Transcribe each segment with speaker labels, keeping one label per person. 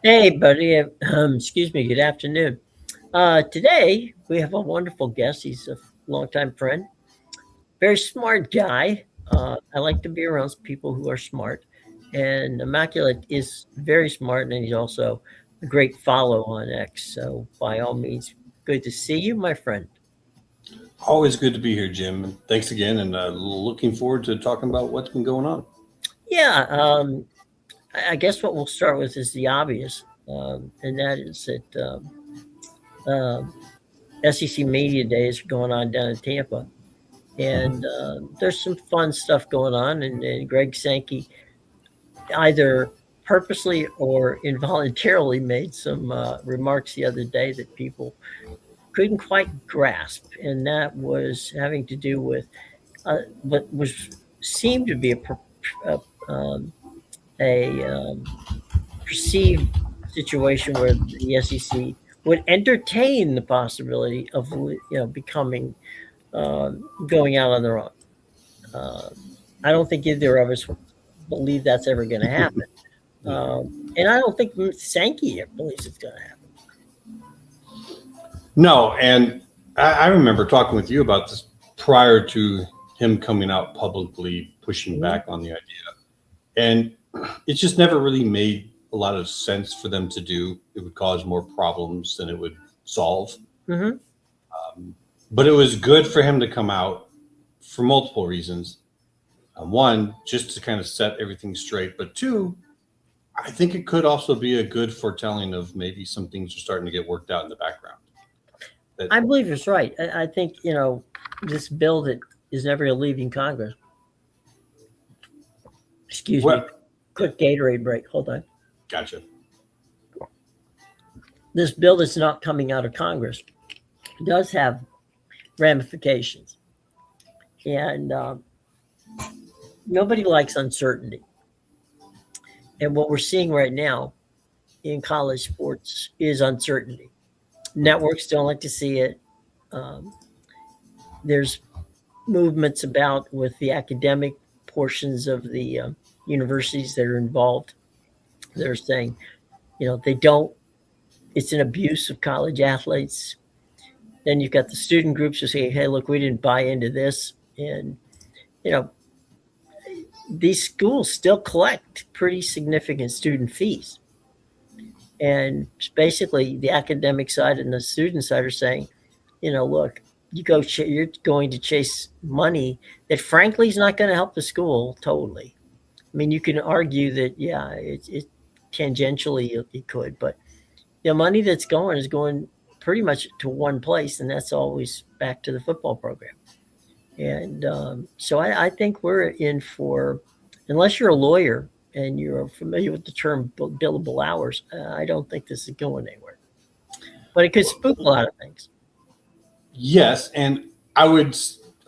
Speaker 1: Hey, buddy. Excuse me. Good afternoon. Today we have a wonderful guest. He's a longtime friend, very smart guy. I like to be around people who are smart, and Immaculate is very smart, and he's also a great follow on X. So, by all means, good to see you, my friend.
Speaker 2: Always good to be here, Jim. And thanks again, and looking forward to talking about what's been going on.
Speaker 1: Yeah, I guess what we'll start with is the obvious, and that is that SEC Media Days are going on down in Tampa. And there's some fun stuff going on. And Greg Sankey either purposely or involuntarily made some remarks the other day that people couldn't quite grasp, and that was having to do with what was seemed to be a perceived situation where the SEC would entertain the possibility of becoming going out on their own. Uh, I don't think either of us believe that's ever going to happen. And I don't think Sankey believes it's going to happen.
Speaker 2: No, and I remember talking with you about this prior to him coming out publicly pushing back on the idea. And it just never really made a lot of sense for them to do. It would cause more problems than it would solve.
Speaker 1: Mm-hmm.
Speaker 2: But it was good for him to come out for multiple reasons. One, just to kind of set everything straight. But two, I think it could also be a good foretelling of maybe some things are starting to get worked out in the background.
Speaker 1: I believe it's right. I think, this bill that is never leaving Congress. Excuse me. Quick Gatorade break. Hold on.
Speaker 2: Gotcha.
Speaker 1: This bill that's not coming out of Congress does have ramifications. And nobody likes uncertainty. And what we're seeing right now in college sports is uncertainty. Networks don't like to see it. There's movements about with the academic portions of the universities that are involved. They're saying, they don't, it's an abuse of college athletes. Then you've got the student groups who say, hey, look, we didn't buy into this. And, these schools still collect pretty significant student fees. And basically the academic side and the student side are saying, look, you're going to chase money that frankly is not going to help the school totally. I mean, you can argue that, yeah, it tangentially it could, but the money that's going is going pretty much to one place, and that's always back to the football program. And so I think we're in for, unless you're a lawyer and you're familiar with the term billable hours, I don't think this is going anywhere. But it could spook a lot of things.
Speaker 2: Yes, and I would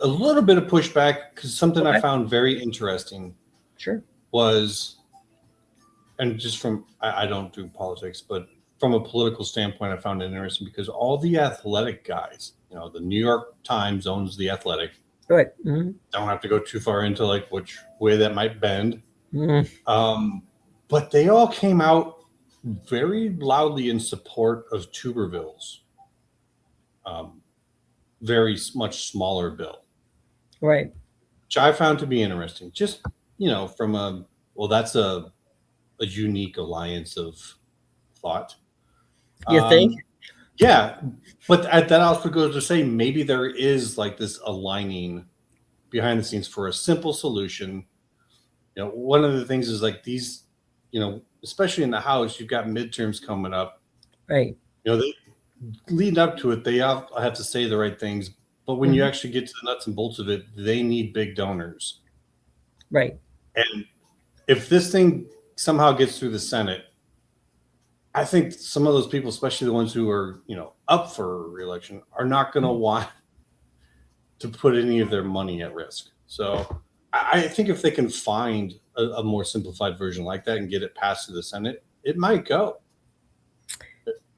Speaker 2: a little bit of pushback because something I found very interesting.
Speaker 1: Sure.
Speaker 2: Was, and just from I don't do politics, but from a political standpoint, I found it interesting because all the athletic guys, the New York Times owns the Athletic.
Speaker 1: Right. Mm-hmm.
Speaker 2: Don't have to go too far into like which way that might bend.
Speaker 1: Mm-hmm.
Speaker 2: But they all came out very loudly in support of Tuberville's very much smaller bill.
Speaker 1: Right.
Speaker 2: Which I found to be interesting. Just, from that's a unique alliance of thought.
Speaker 1: You think?
Speaker 2: Yeah. But that also goes to say maybe there is like this aligning behind the scenes for a simple solution. One of the things is like these, especially in the House, you've got midterms coming up.
Speaker 1: Right.
Speaker 2: They lead up to it. They have to say the right things. But when you actually get to the nuts and bolts of it, they need big donors.
Speaker 1: Right.
Speaker 2: And if this thing somehow gets through the Senate, I think some of those people, especially the ones who are, up for re-election, are not going to want to put any of their money at risk. So I think if they can find a more simplified version like that and get it passed through the Senate, it might go.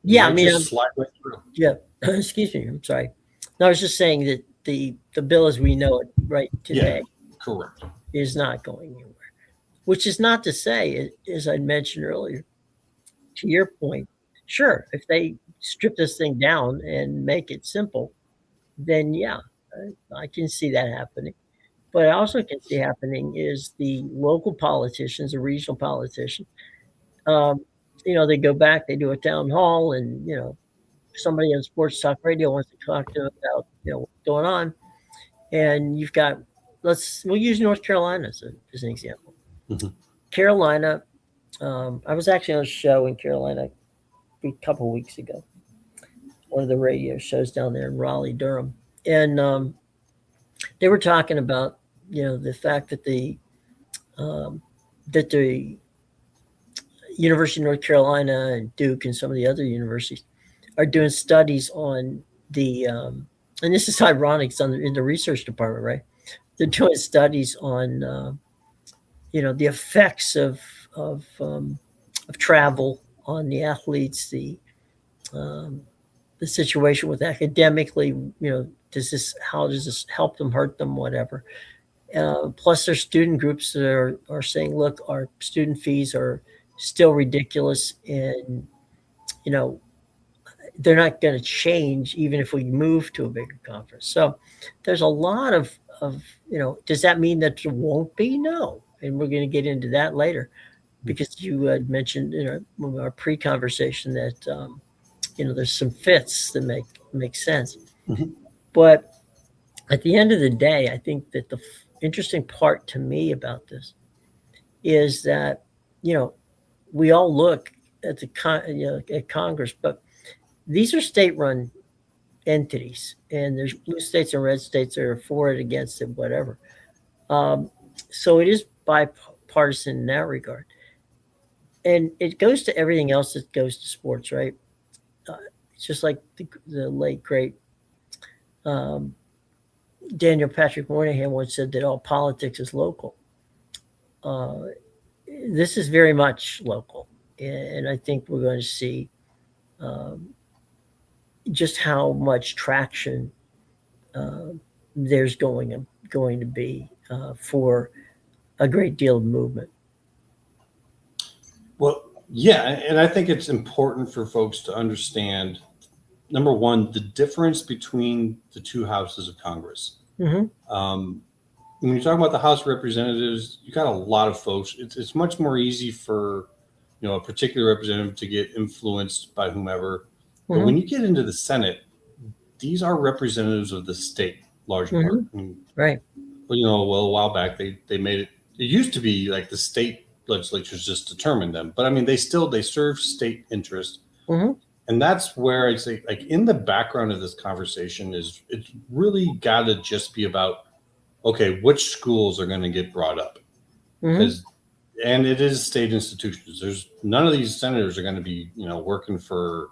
Speaker 1: Yeah, I mean,
Speaker 2: right through.
Speaker 1: Yeah. Excuse me. I'm sorry. No, I was just saying that the bill as we know it right today,
Speaker 2: correct,
Speaker 1: is not going anywhere. Which is not to say, as I mentioned earlier, to your point, sure, if they strip this thing down and make it simple, then yeah, I can see that happening. But I also can see happening is the local politicians, the regional politicians, um, they go back, they do a town hall, and somebody on sports talk radio wants to talk to them about what's going on, and you've got we'll use North Carolina as an example.
Speaker 2: Mhm.
Speaker 1: Carolina, I was actually on a show in Carolina a couple of weeks ago, one of the radio shows down there in Raleigh, Durham, and they were talking about the fact that um, the University of North Carolina and Duke and some of the other universities are doing studies on and this is ironic, it's in the research department, right? They're doing studies on the effects of travel on the athletes, um, the situation with academically, how does this help them, hurt them, whatever. Plus, there's student groups that are saying, look, our student fees are still ridiculous, and you know they're not going to change even if we move to a bigger conference. So there's a lot of does that mean that there won't be? No, and we're going to get into that later because you had mentioned in our pre-conversation that there's some fits that make sense.
Speaker 2: Mhm.
Speaker 1: But at the end of the day, I think that the interesting part to me about this is that we all look at at Congress, but these are state-run entities, and there's blue states and red states that are for it, against it, whatever. Um, so it is bipartisan in that regard, and it goes to everything else that goes to sports, right? It's just like the late great um, Daniel Patrick Moynihan once said that all politics is local. Uh, this is very much local, and I think we're going to see um, just how much traction uh, there's going to be for a great deal of movement.
Speaker 2: Well, yeah, and I think it's important for folks to understand, number one, the difference between the two houses of Congress.
Speaker 1: Mm-hmm.
Speaker 2: When you talk about the House of Representatives, you got a lot of folks. It's much more easy for a particular representative to get influenced by whomever. But
Speaker 1: Mm-hmm.
Speaker 2: when you get into the Senate, these are representatives of the state, large part.
Speaker 1: Mm-hmm. Right.
Speaker 2: Well, a while back they made it. It used to be like the state legislatures just determined them, but I mean they serve state interest,
Speaker 1: Mm-hmm.
Speaker 2: and that's where I'd say, like, in the background of this conversation is it's really got to just be about, okay, which schools are going to get brought up,
Speaker 1: Mm-hmm.
Speaker 2: because and it is state institutions. There's none of these senators are going to be working for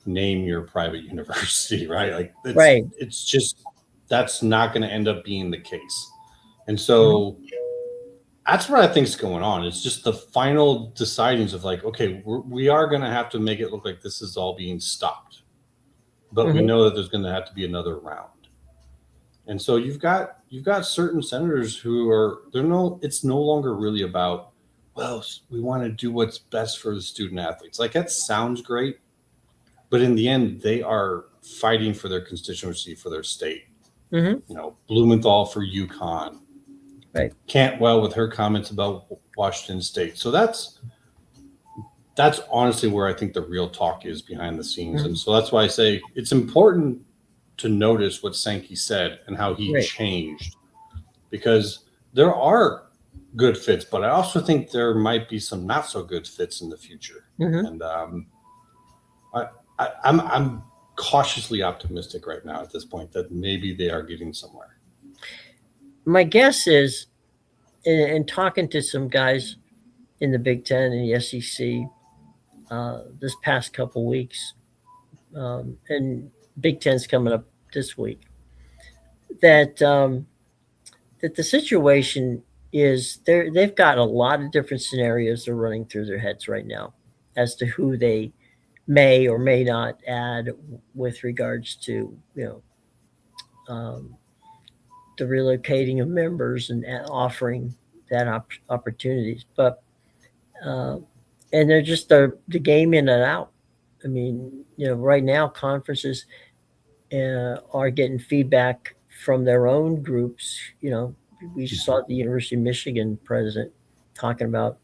Speaker 2: name your private university, right? Like
Speaker 1: Right.
Speaker 2: it's just that's not going to end up being the case. And so that's what I think is going on. It's just the final decidings of like, okay, we are going to have to make it look like this is all being stopped, but we
Speaker 1: Mm-hmm.
Speaker 2: know that there's going to have to be another round. And so you've got certain senators who are it's no longer really about, well, we want to do what's best for the student athletes. Like that sounds great, but in the end, they are fighting for their constituency, for their state.
Speaker 1: Mm-hmm.
Speaker 2: Blumenthal for UConn.
Speaker 1: Right.
Speaker 2: Cantwell with her comments about Washington State. So that's honestly where I think the real talk is behind the scenes.
Speaker 1: Mm-hmm.
Speaker 2: And so that's why I say it's important to notice what Sankey said and how he
Speaker 1: Right.
Speaker 2: changed, because there are good fits, but I also think there might be some not so good fits in the future.
Speaker 1: Mm-hmm.
Speaker 2: And I'm cautiously optimistic right now at this point that maybe they are getting somewhere.
Speaker 1: My guess is, in talking to some guys in the Big Ten and the SEC this past couple weeks, and Big Ten's coming up this week, that the situation is they've got a lot of different scenarios they're running through their heads right now as to who they may or may not add with regards to the relocating of members and offering that opportunities. But and they're just the game in and out. I mean, right now conferences are getting feedback from their own groups. We just saw the University of Michigan president talking about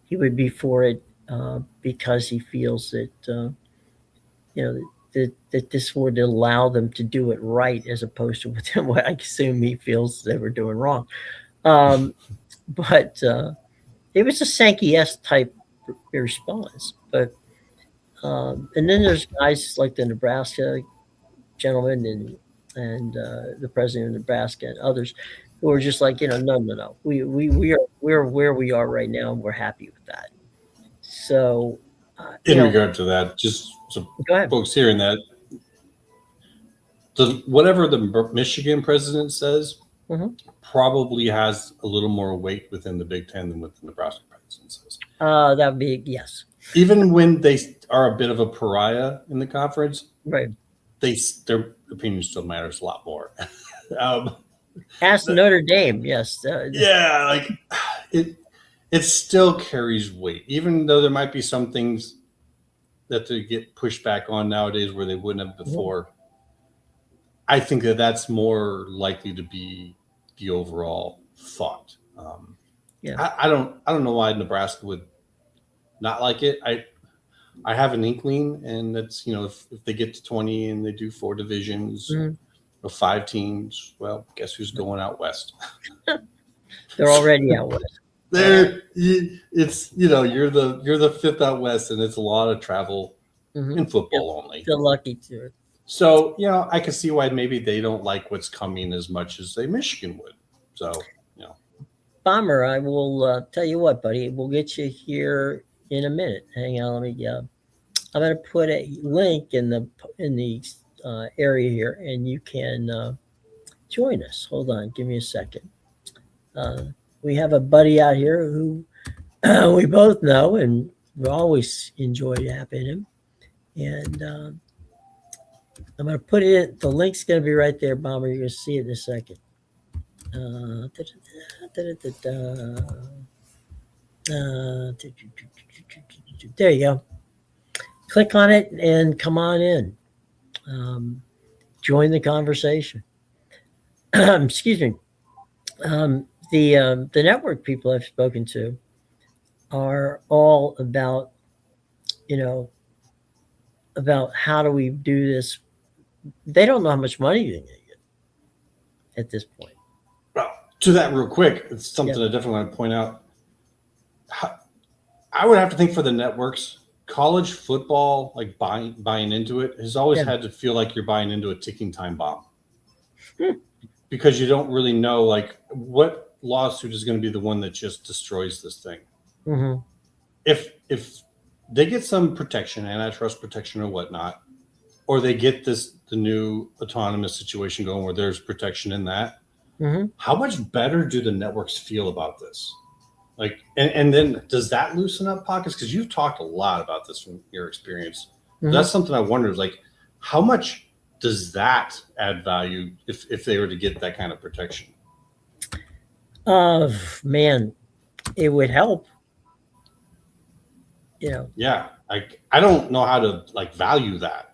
Speaker 1: he would be for it because he feels that that this would allow them to do it right, as opposed to what I assume he feels they were doing wrong. But it was a Sankey-esque type response. But and then there's guys like the Nebraska gentleman and the president of Nebraska and others who are just like, no. We're where we are right now, and we're happy with that. So,
Speaker 2: in regard to that, just so folks hearing that, whatever the Michigan president says probably has a little more weight within the Big Ten than what the Nebraska president says.
Speaker 1: That would be yes.
Speaker 2: Even when they are a bit of a pariah in the conference,
Speaker 1: right?
Speaker 2: Their opinion still matters a lot more.
Speaker 1: Ask Notre Dame, yes.
Speaker 2: Yeah, like it still carries weight, even though there might be some things that they get pushed back on nowadays where they wouldn't have before. I think that's more likely to be the overall thought. I don't know why Nebraska would not like it. I have an inkling, and that's if they get to 20 and they do 4 divisions of 5 teams, well, guess who's going out west?
Speaker 1: They're already out west.
Speaker 2: It's you're the 5th out west, and it's a lot of travel in football only.
Speaker 1: Feel lucky to.
Speaker 2: So I can see why maybe they don't like what's coming as much as Michigan would. So
Speaker 1: Bomber, I will tell you what, buddy. We'll get you here in a minute. Hang on, let me. I'm going to put a link in the area here, and you can join us. Hold on, give me a second. We have a buddy out here who we both know, and we always enjoy having him. And I'm going to put it in. The link's going to be right there, Bomber. You're going to see it in a second. There you go. Click on it and come on in. Join the conversation. Excuse me. The network people I've spoken to are all about, about how do we do this. They don't know how much money they're going to get at this point.
Speaker 2: Well, to that real quick, it's something I definitely want to point out. I would have to think for the networks, college football, like buying into it, has always had to feel like you're buying into a ticking time bomb. Because you don't really know, like, what lawsuit is going to be the one that just destroys this thing.
Speaker 1: Mm-hmm.
Speaker 2: If they get some protection, antitrust protection or whatnot, or they get the new autonomous situation going where there's protection in that, how much better do the networks feel about this? Like, and then does that loosen up pockets? Because you've talked a lot about this from your experience. That's something I wonder is, like, how much does that add value if they were to get that kind of protection?
Speaker 1: Man, it would help.
Speaker 2: Yeah, I don't know how to value that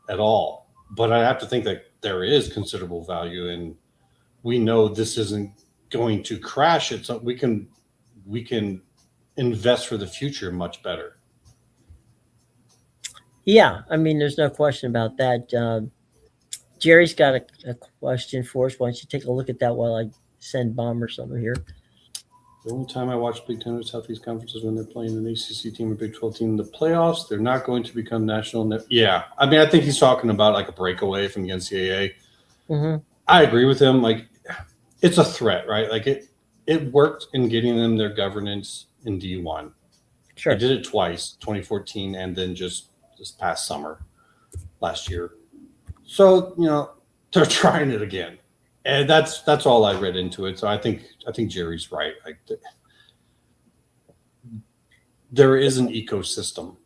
Speaker 2: at all, but I have to think that there is considerable value, and we know this isn't going to crash it, so we can invest for the future much better. Yeah,
Speaker 1: I mean, there's no question about that. Jerry's got a question for us. Why don't you take a look at that while I send Bomber something here?
Speaker 2: The only time I watch Big Ten or Southeast conferences when they're playing an ACC team or Big 12 team in the playoffs. They're not going to become national. Yeah, I mean, I think he's talking about like a breakaway from the NCAA. I agree with him. Like, it's a threat, right? Like it worked in getting them their governance in D1.
Speaker 1: Sure,
Speaker 2: they did it twice, 2014, and then just this past summer, last year. So they're trying it again. And that's all I read into it. So I think Jerry's right. Like, there is an ecosystem.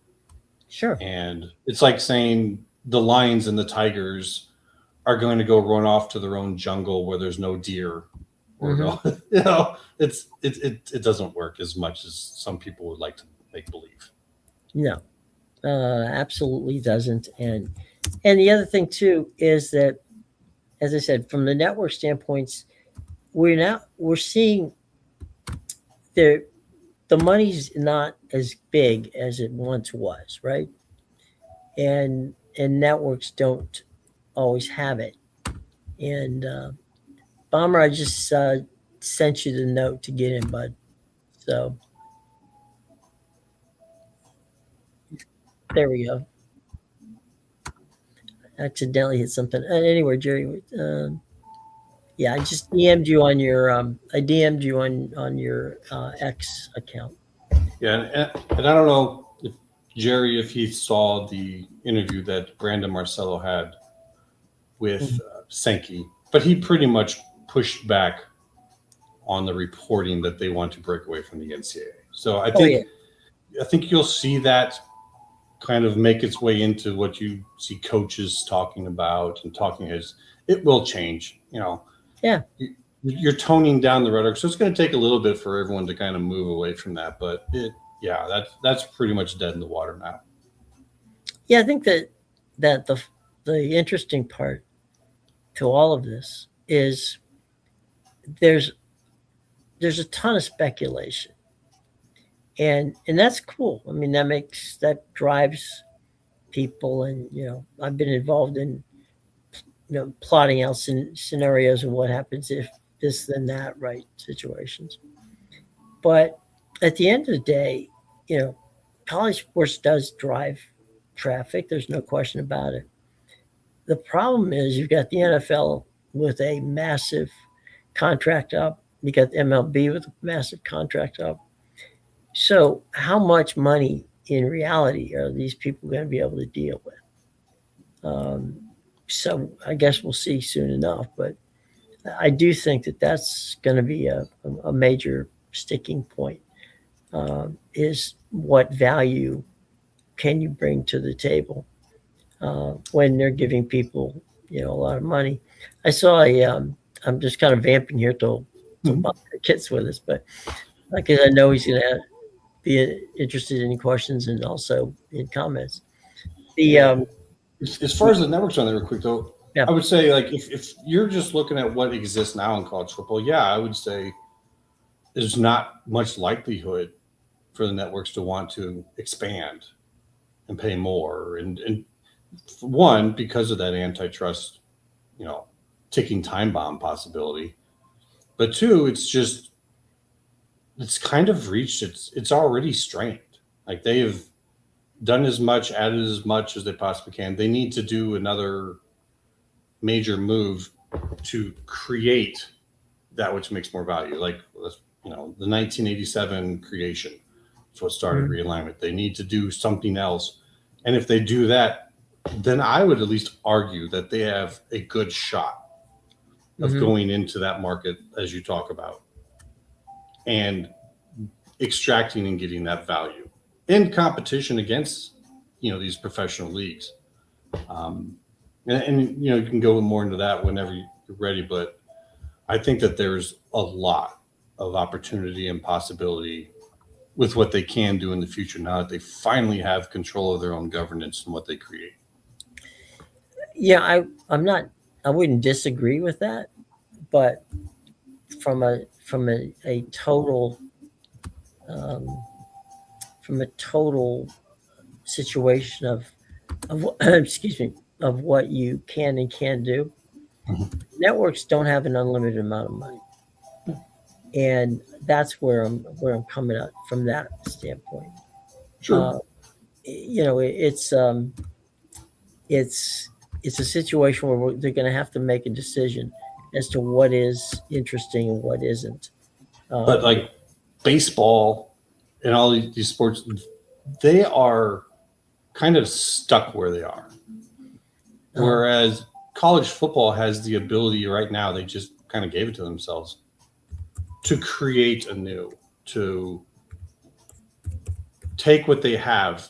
Speaker 1: Sure.
Speaker 2: And it's like saying the lions and the tigers are going to go run off to their own jungle where there's no deer. Or it doesn't work as much as some people would like to make believe.
Speaker 1: No, absolutely doesn't. And the other thing too is that, as I said, from the network standpoints, we're seeing the money's not as big as it once was, right? And networks don't always have it. And Bomber, I just sent you the note to get in, bud. So there we go. Accidentally hit something. Anyway, Jerry, yeah, I just DM'd you on your I DM'd you on your X account.
Speaker 2: Yeah, and I don't know if Jerry, if he saw the interview that Brandon Marcello had with Sankey, but he pretty much pushed back on the reporting that they want to break away from the NCAA. So I think you'll see that kind of make its way into what you see coaches talking about and talking heads. It will change,
Speaker 1: Yeah.
Speaker 2: You're toning down the rhetoric, so it's going to take a little bit for everyone to kind of move away from that. But that's pretty much dead in the water now.
Speaker 1: Yeah, I think that the interesting part to all of this is there's a ton of speculation, and that's cool. I mean, that drives people, and I've been involved in plotting out scenarios of what happens if this then that, right, situations. But at the end of the day, college sports does drive traffic. There's no question about it. The problem is you've got the NFL with a massive contract up. You got MLB with a massive contract up. So how much money in reality are these people going to be able to deal with? So I guess we'll see soon enough. But I do think that that's going to be a major sticking point, is what value can you bring to the table when they're giving people, a lot of money. I saw I'm just kind of vamping here till Bob gets with us, but because I know he's going to be interested in questions and also in comments.
Speaker 2: As far as the networks on there, real quick though,
Speaker 1: Yeah.
Speaker 2: I would say like if you're just looking at what exists now in college football, I would say there's not much likelihood for the networks to want to expand and pay more. And one, because of that antitrust, ticking time bomb possibility. But two, it's kind of reached it's already strained. Like they have done as much, added as much as they possibly can. They need to do another major move to create that which makes more value. Like, the 1987 creation. That's what started realignment. They need to do something else. And if they do that, then I would at least argue that they have a good shot of going into that market, as you talk about, and extracting and getting that value in competition against, these professional leagues. And you can go more into that whenever you're ready. But I think that there's a lot of opportunity and possibility with what they can do in the future now that they finally have control of their own governance and what they create.
Speaker 1: Yeah, I wouldn't disagree with that, but from a total situation of excuse me, of what you can and can't do. Networks don't have an unlimited amount of money, and that's where I'm coming at from that standpoint.
Speaker 2: Sure.
Speaker 1: It's a situation where they're going to have to make a decision as to what is interesting and what isn't.
Speaker 2: But like baseball and all these sports, they are kind of stuck where they are. Whereas college football has the ability right now, they just kind of gave it to themselves to create anew, to take what they have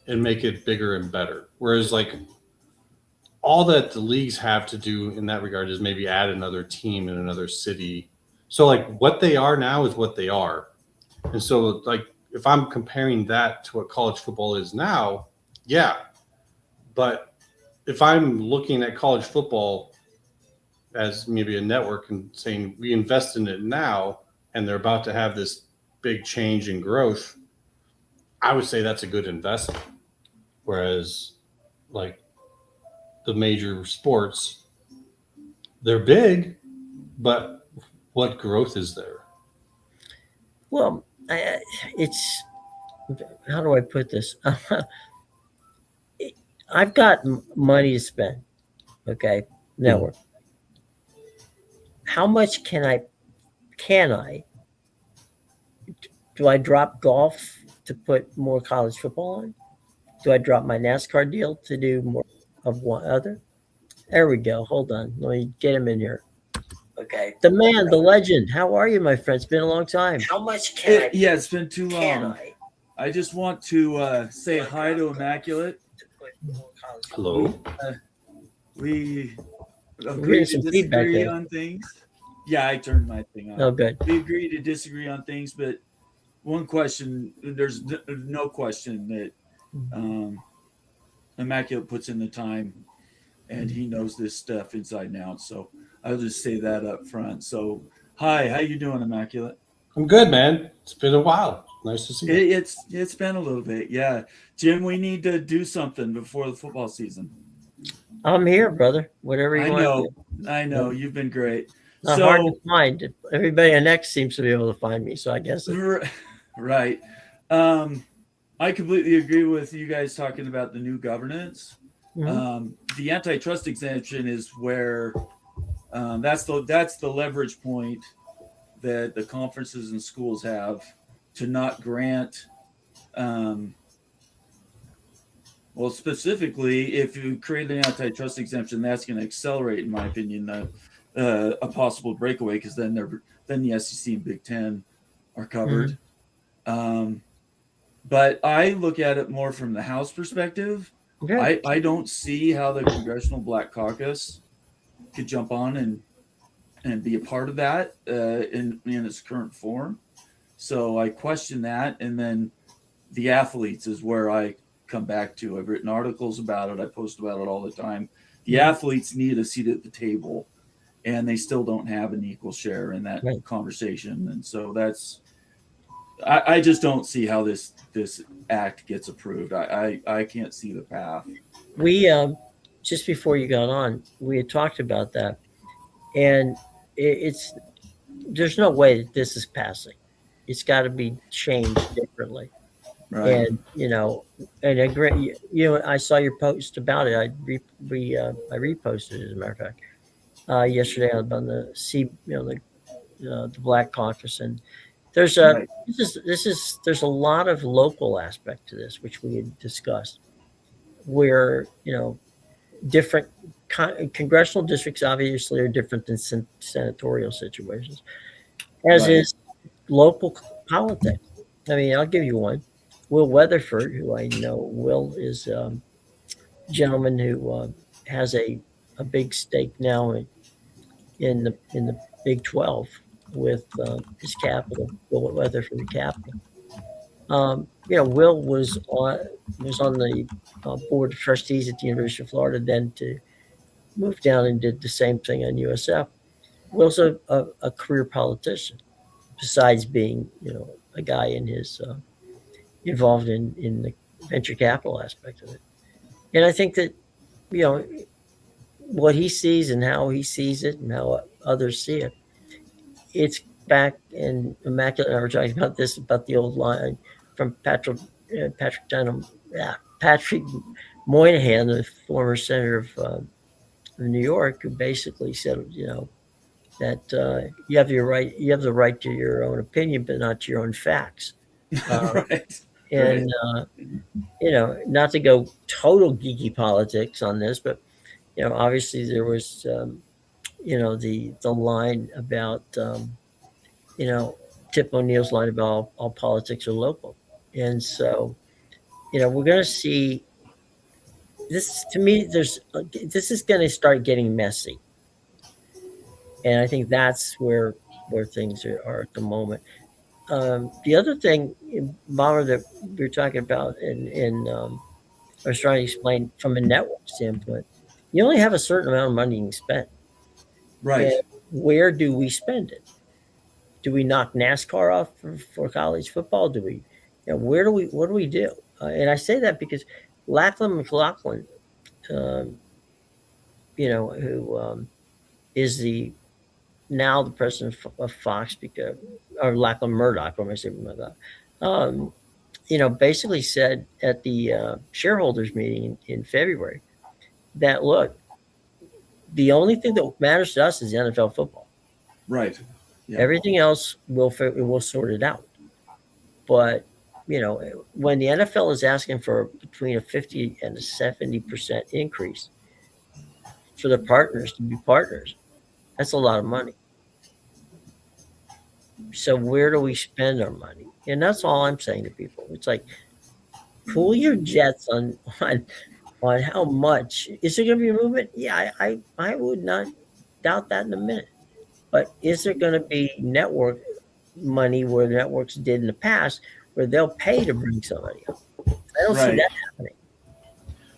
Speaker 2: and make it bigger and better. Whereas like all that the leagues have to do in that regard is maybe add another team in another city. So like what they are now is what they are. And so like if I'm comparing that to what college football is now, yeah. But if I'm looking at college football as maybe a network and saying we invest in it now and they're about to have this big change in growth, I would say that's a good investment. Whereas like the major sports, they're big, but what growth is there?
Speaker 1: Well, it's, how do I put this? I've got money to spend. Okay, network. How much can I? Do I drop golf to put more college football on? Do I drop my NASCAR deal to do more of one other? There we go. Hold on. Let me get him in here. Okay. The man, the legend. How are you, my friend? It's been a long time. How much can I?
Speaker 3: Yeah, it's been too
Speaker 1: Can
Speaker 3: long.
Speaker 1: I?
Speaker 3: I just want to say hi to Immaculate.
Speaker 2: Hello.
Speaker 3: We
Speaker 1: We're
Speaker 3: agree
Speaker 1: getting
Speaker 3: to
Speaker 1: some feedback
Speaker 3: disagree
Speaker 1: there.
Speaker 3: on things. Yeah, I turned my thing on.
Speaker 1: Oh, good.
Speaker 3: We agree to disagree on things, but one question, there's no question that Immaculate puts in the time and he knows this stuff inside and out. So I'll just say that up front. So hi, how you doing, Immaculate?
Speaker 2: I'm good, man. It's been a while. Nice to see you.
Speaker 3: It's been a little bit, yeah. Jim, we need to do something before the football season.
Speaker 1: I'm here, brother. Whatever you want.
Speaker 3: I know. You've been great.
Speaker 1: Not hard to find. Everybody on X seems to be able to find me, so I guess.
Speaker 3: Right. I completely agree with you guys talking about the new governance.
Speaker 1: Mhm.
Speaker 3: The antitrust exemption is where that's the leverage point that the conferences and schools have to not grant. Well, specifically, if you create an antitrust exemption, that's going to accelerate, in my opinion, a possible breakaway, because then the SEC and Big Ten are covered. But I look at it more from the House perspective.
Speaker 1: Okay.
Speaker 3: I don't see how the Congressional Black Caucus could jump on and be a part of that in its current form. So I question that. And then the athletes is where I come back to. I've written articles about it. I post about it all the time. The athletes need a seat at the table, and they still don't have an equal share in that conversation. And so I just don't see how this act gets approved. I can't see the path.
Speaker 1: We just before you got on, we had talked about that, and there's no way that this is passing. It's got to be changed differently.
Speaker 3: Right.
Speaker 1: And and I agree. I saw your post about it. I reposted it, as a matter of fact, yesterday on the the Black Caucus, and there's there's a lot of local aspect to this, which we had discussed, where different congressional districts obviously are different than senatorial situations, as is local politics. I mean, I'll give you one. Will Weatherford, who I know, Will is a gentleman who has a big stake now in the Big 12 with his capital, Will Weatherford, the capital. Will was on the board of trustees at the University of Florida, then to move down and did the same thing on USF. Will's a career politician, besides being a guy in his involved in the venture capital aspect of it. And I think that what he sees and how he sees it and how others see it, it's back. And Immaculate and I were talking about this, about the old line from Patrick Moynihan, the former senator of New York, who basically said that you have the right to your own opinion, but not to your own facts.
Speaker 3: Right.
Speaker 1: And not to go total geeky politics on this, but obviously there was the line about Tip O'Neill's line about all politics are local. And so we're going to see this. To me, this is going to start getting messy, and I think that's where things are at the moment. The other thing, Bomber, that we were talking about, I was trying to explain from a network standpoint, you only have a certain amount of money you can spend.
Speaker 3: Right.
Speaker 1: And where do we spend it? Do we knock NASCAR off for college football? Do we, what do we do? And I say that because Lachlan McLaughlin, um, who is now the president of Fox, because, or Lachlan Murdoch, what am I saying about that? Basically said at the shareholders meeting in February that, look, the only thing that matters to us is NFL football.
Speaker 3: Right. Yeah.
Speaker 1: Everything else we'll sort it out. But when the NFL is asking for between a 50 and a 70% increase for the partners to be partners, that's a lot of money. So where do we spend our money? And that's all I'm saying to people. It's like, cool your jets on how much. Is there going to be a movement? Yeah, I would not doubt that in a minute. But is there going to be network money where the networks did in the past, where they'll pay to bring somebody up? I don't see that happening.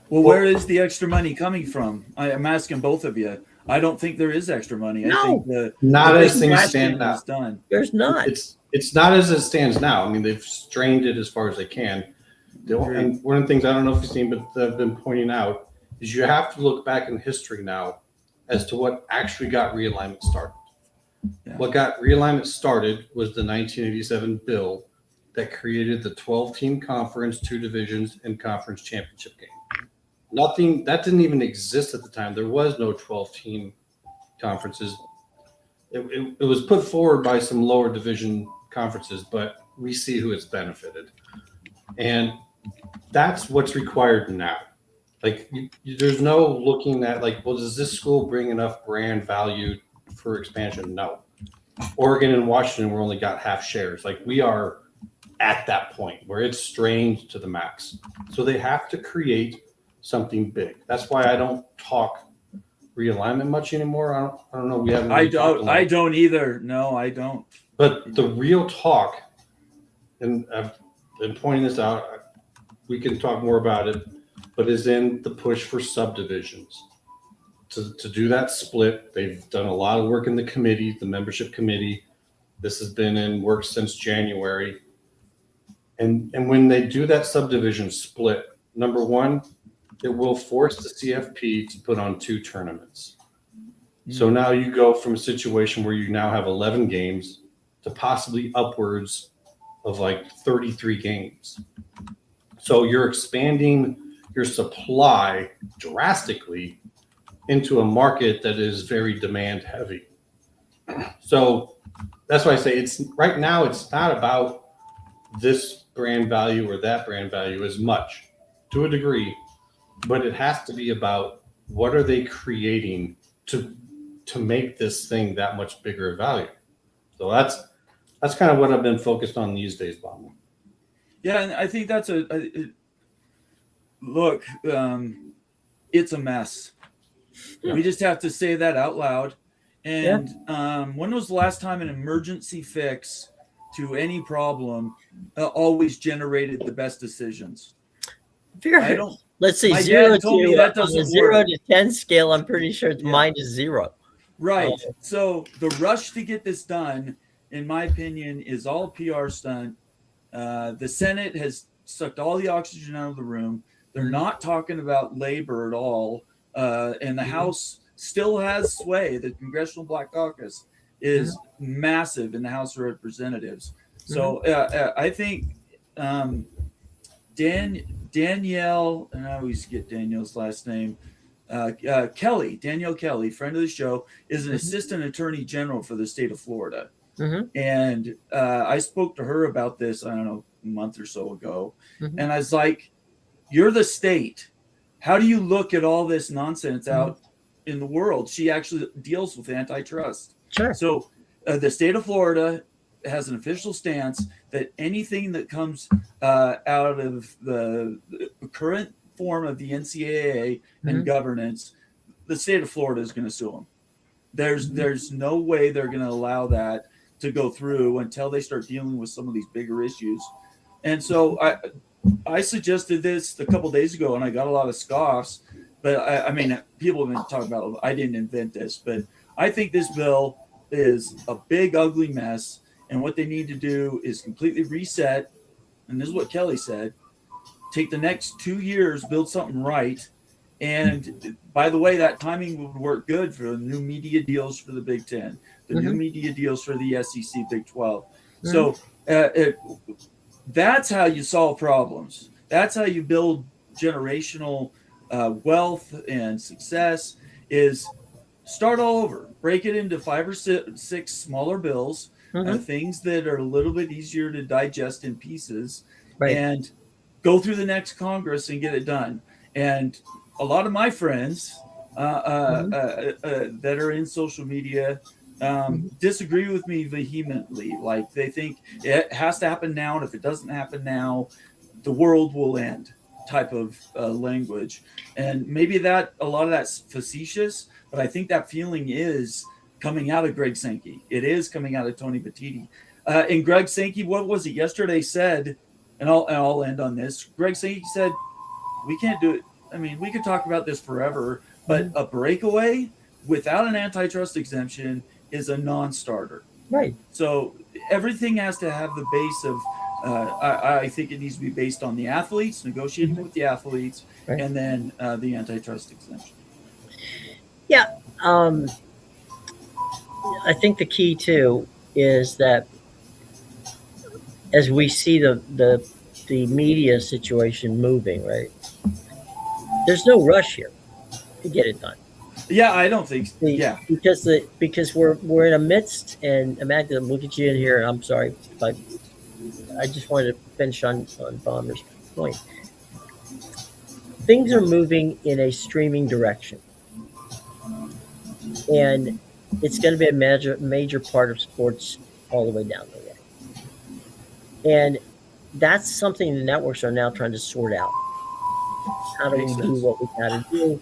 Speaker 3: Well, where is the extra money coming from? I'm asking both of you. I don't think there is extra money.
Speaker 1: No.
Speaker 3: I think
Speaker 2: not as things stand now.
Speaker 3: Done.
Speaker 1: There's not.
Speaker 2: It's not as it stands now. I mean, they've strained it as far as they can. And one of the things, I don't know if you've seen, but I've been pointing out, is you have to look back in history now as to what actually got realignment started. Yeah. What got realignment started was the 1987 bill that created the 12-team conference, 2 divisions, and conference championship game. Nothing that didn't even exist at the time. There was no 12-team conferences. It was put forward by some lower division conferences, but we see who it's benefited. And that's what's required now. Like, there's no looking at, like, well, does this school bring enough brand value for expansion? No. Oregon and Washington, we're only got half shares. Like, we are at that point where it's strained to the max. So they have to create something big. That's why I don't talk realignment much anymore. I don't know. We haven't.
Speaker 3: I don't either. No, I don't.
Speaker 2: But the real talk, and I've been pointing this out, we can talk more about it, but is in the push for subdivisions. To do that split, they've done a lot of work in the committee, the membership committee. This has been in work since January. And when they do that subdivision split, number one, it will force the CFP to put on 2 tournaments. So now you go from a situation where you now have 11 games to possibly upwards of like 33 games. So you're expanding your supply drastically into a market that is very demand heavy. So that's why I say it's right now, it's not about this brand value or that brand value as much, to a degree, but it has to be about what are they creating to make this thing that much bigger value. So that's kind of what I've been focused on these days, Bob.
Speaker 3: Yeah, and I think that's look, it's a mess. Yeah. We just have to say that out loud. And when was the last time an emergency fix to any problem always generated the best decisions?
Speaker 1: Let's say 0 to 10 scale. I'm pretty sure mine is 0.
Speaker 3: Right. So the rush to get this done, in my opinion, is all PR stunt. The Senate has sucked all the oxygen out of the room. They're not talking about labor at all. And the House still has sway. The Congressional Black Caucus is massive in the House of Representatives. So I think Danielle, and I always get Danielle's last name, Danielle Kelly, friend of the show, is an assistant attorney general for the state of Florida. And I spoke to her about this, I don't know, a month or so ago. And I was like, you're the state. How do you look at all this nonsense out in the world? She actually deals with antitrust.
Speaker 1: Sure.
Speaker 3: So the state of Florida has an official stance that anything that comes out of the current form of the NCAA and governance, the state of Florida is going to sue them. There's no way they're going to allow that to go through until they start dealing with some of these bigger issues. And so I suggested this a couple days ago, and I got a lot of scoffs. But I mean, people have been talking about it. I didn't invent this, but I think this bill is a big, ugly mess. And what they need to do is completely reset. And this is what Kelly said: take the next 2 years, build something right. And by the way, that timing would work good for the new media deals for the Big Ten, the new media deals for the SEC, Big 12. So that's how you solve problems. That's how you build generational wealth and success. Is start all over, break it into 5 or 6 smaller bills, things that are a little bit easier to digest in pieces, and go through the next Congress and get it done. And a lot of my friends that are in social media disagree with me vehemently. Like, they think it has to happen now, and if it doesn't happen now, the world will end, type of language. And maybe that a lot of that's facetious, but I think that feeling is coming out of Greg Sankey. It is coming out of Tony Batiti. And Greg Sankey, what was it yesterday, said, and I'll end on this. Greg Sankey said, we can't do it. I mean, we could talk about this forever, but a breakaway without an antitrust exemption is a non-starter.
Speaker 1: Right.
Speaker 3: So everything has to have the base of, I think it needs to be based on the athletes, negotiating with the athletes, and then the antitrust exemption.
Speaker 1: Yeah. I think the key too is that as we see the media situation moving, right, there's no rush here to get it done.
Speaker 3: Yeah, I don't think.
Speaker 1: Because we're in a midst, and Amanda, look at you in here. I'm sorry, but I just wanted to finish on Bomber's point. Things are moving in a streaming direction, and it's going to be a major part of sports all the way down the way. And that's something the networks are now trying to sort out. How do we do what we got to do?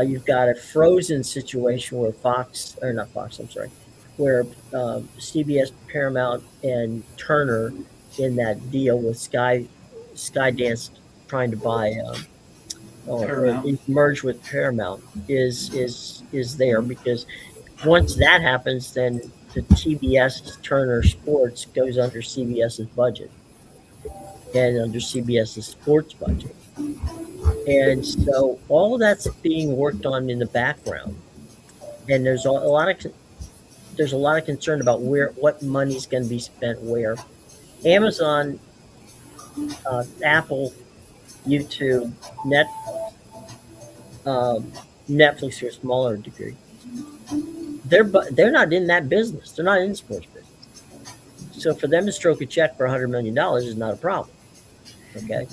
Speaker 1: You've got a frozen situation where where CBS, Paramount, and Turner in that deal with Skydance trying to buy or merge with Paramount is there, because once that happens, then the TBS Turner Sports goes under CBS's budget and under CBS's sports budget. And so all of that's being worked on in the background, and there's a lot of concern about what money's going to be spent where. Amazon, Apple, YouTube, Netflix to a smaller degree. They're not in that business. They're not in the sports business. So for them to stroke a check for $100 million is not a problem. Okay.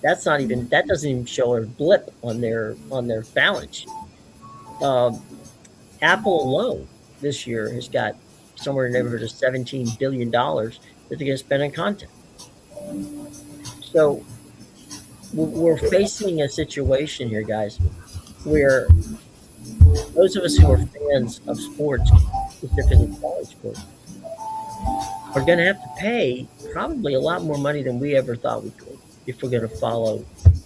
Speaker 1: That doesn't even show a blip on their balance sheet. Apple alone this year has got somewhere in the neighborhood of $17 billion that they're going to spend on content. So we're facing a situation here, guys, where those of us who are fans of sports, specifically college sports, are going to have to pay probably a lot more money than we ever thought we could if we're going to follow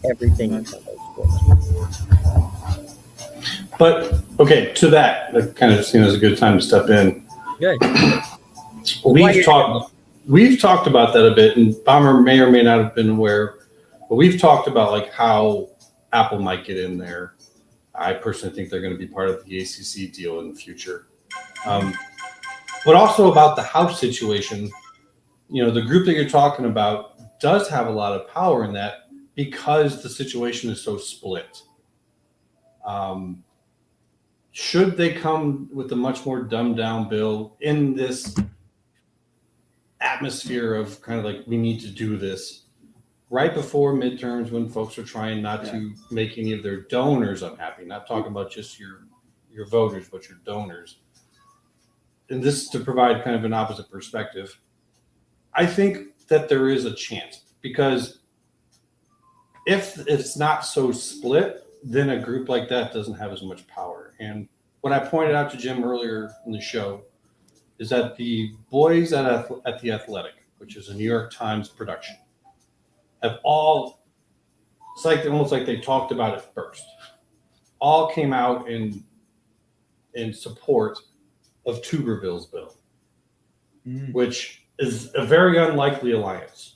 Speaker 1: everything in college sports.
Speaker 2: But okay, to that kind of seems a good time to step in.
Speaker 1: Good.
Speaker 2: We've talked about that a bit, and Bomber may or may not have been aware, but we've talked about like how Apple might get in there. I personally think they're going to be part of the ACC deal in the future. But also about the House situation, the group that you're talking about does have a lot of power in that because the situation is so split. Should they come with a much more dumbed down bill in this atmosphere of kind of like, we need to do this right before midterms when folks are trying not to make any of their donors unhappy, not talking about just your voters, but your donors. And this is to provide kind of an opposite perspective. I think that there is a chance, because if it's not so split, then a group like that doesn't have as much power. And what I pointed out to Jim earlier in the show is that the boys at the Athletic, which is a New York Times production, have all, it's like almost like they talked about it first, all came out in support of Tuberville's bill, which is a very unlikely alliance.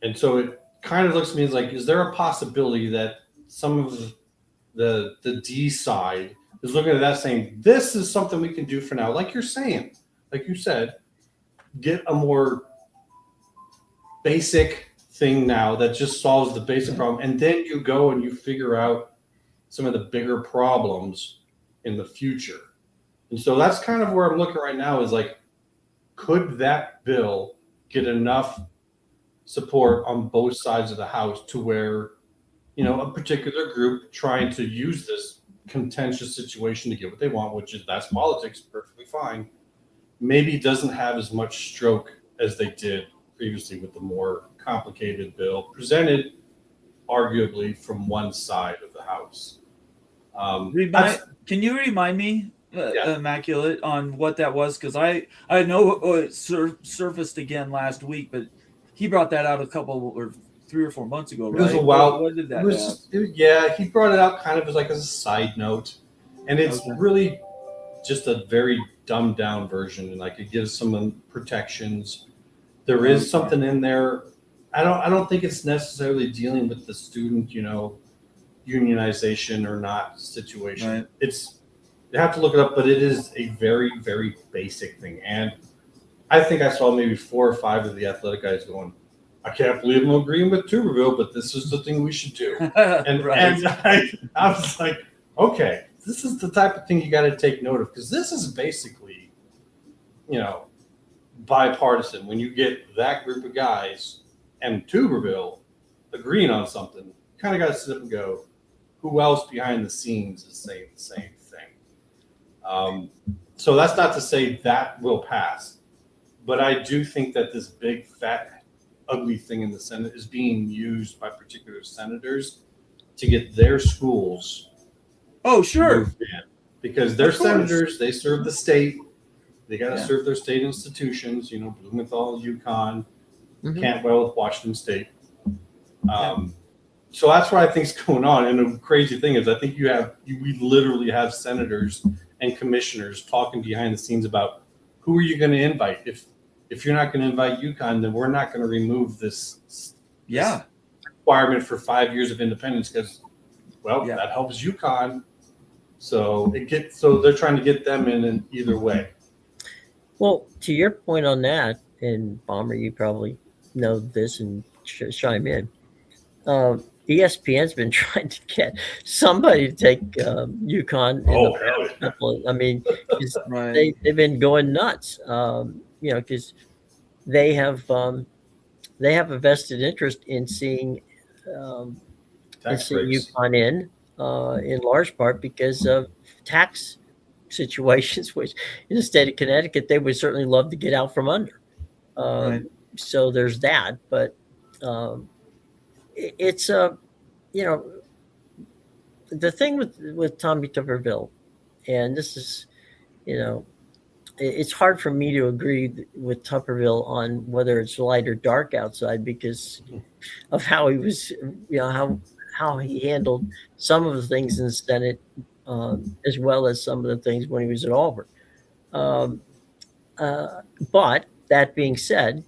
Speaker 2: And so it kind of looks to me as like, is there a possibility that some of the D side is looking at that saying, this is something we can do for now, like you're saying, like you said, get a more basic thing now that just solves the basic problem, and then you go and you figure out some of the bigger problems in the future. And so that's kind of where I'm looking right now, is like, could that bill get enough support on both sides of the house to where, you know, a particular group trying to use this contentious situation to get what they want, which is, that's politics, perfectly fine, maybe doesn't have as much stroke as they did previously with the more complicated bill presented arguably from one side of the house.
Speaker 3: Can you remind me,
Speaker 2: Yeah.
Speaker 3: Immaculate, on what that was? Because I know it surfaced again last week, but he brought that out a couple or 3 or 4 months ago, right?
Speaker 2: It was a while.
Speaker 3: What did that
Speaker 2: Yeah, he brought it out kind of as a side note, and it's
Speaker 3: Okay.
Speaker 2: really just a very dumbed down version, and like it gives some protections. There is something in there. I don't think it's necessarily dealing with the student, you know, unionization or not situation.
Speaker 3: Right.
Speaker 2: It's, you have to look it up, but it is a very, very basic thing. And I think I saw maybe 4 or 5 of the Athletic guys going, I can't believe I'm agreeing with Tuberville, but this is the thing we should do. And,
Speaker 3: Right.
Speaker 2: and I was like, okay, this is the type of thing you got to take note of, because this is basically, you know, bipartisan. When you get that group of guys and Tuberville agreeing on something, you kind of got to sit up and go, who else behind the scenes is saying the same thing? So that's not to say that will pass, but I do think that this big, fat, ugly thing in the Senate is being used by particular senators to get their schools.
Speaker 3: Oh, sure.
Speaker 2: moved in. Because they're senators, they serve the state. They got to serve their state institutions, you know, Blumenthal, UConn, Cantwell with Washington State. So that's what I think is going on. And the crazy thing is, I think we literally have senators and commissioners talking behind the scenes about who are you going to invite. If you're not going to invite UConn, then we're not going to remove this requirement for 5 years of independence, because, that helps UConn. So they're trying to get them in either way.
Speaker 1: Well, to your point on that, and Bomber, you probably know this and chime in. ESPN's been trying to get somebody to take UConn. I mean, they've been going nuts. You know, because they have a vested interest in seeing UConn in large part because of tax situations, which in the state of Connecticut they would certainly love to get out from under. So there's that, but it's you know, the thing with Tommy Tuberville, and this is, you know, it's hard for me to agree with Tuberville on whether it's light or dark outside because of how he was, you know, how he handled some of the things in the Senate, as well as some of the things when he was at Auburn. But that being said,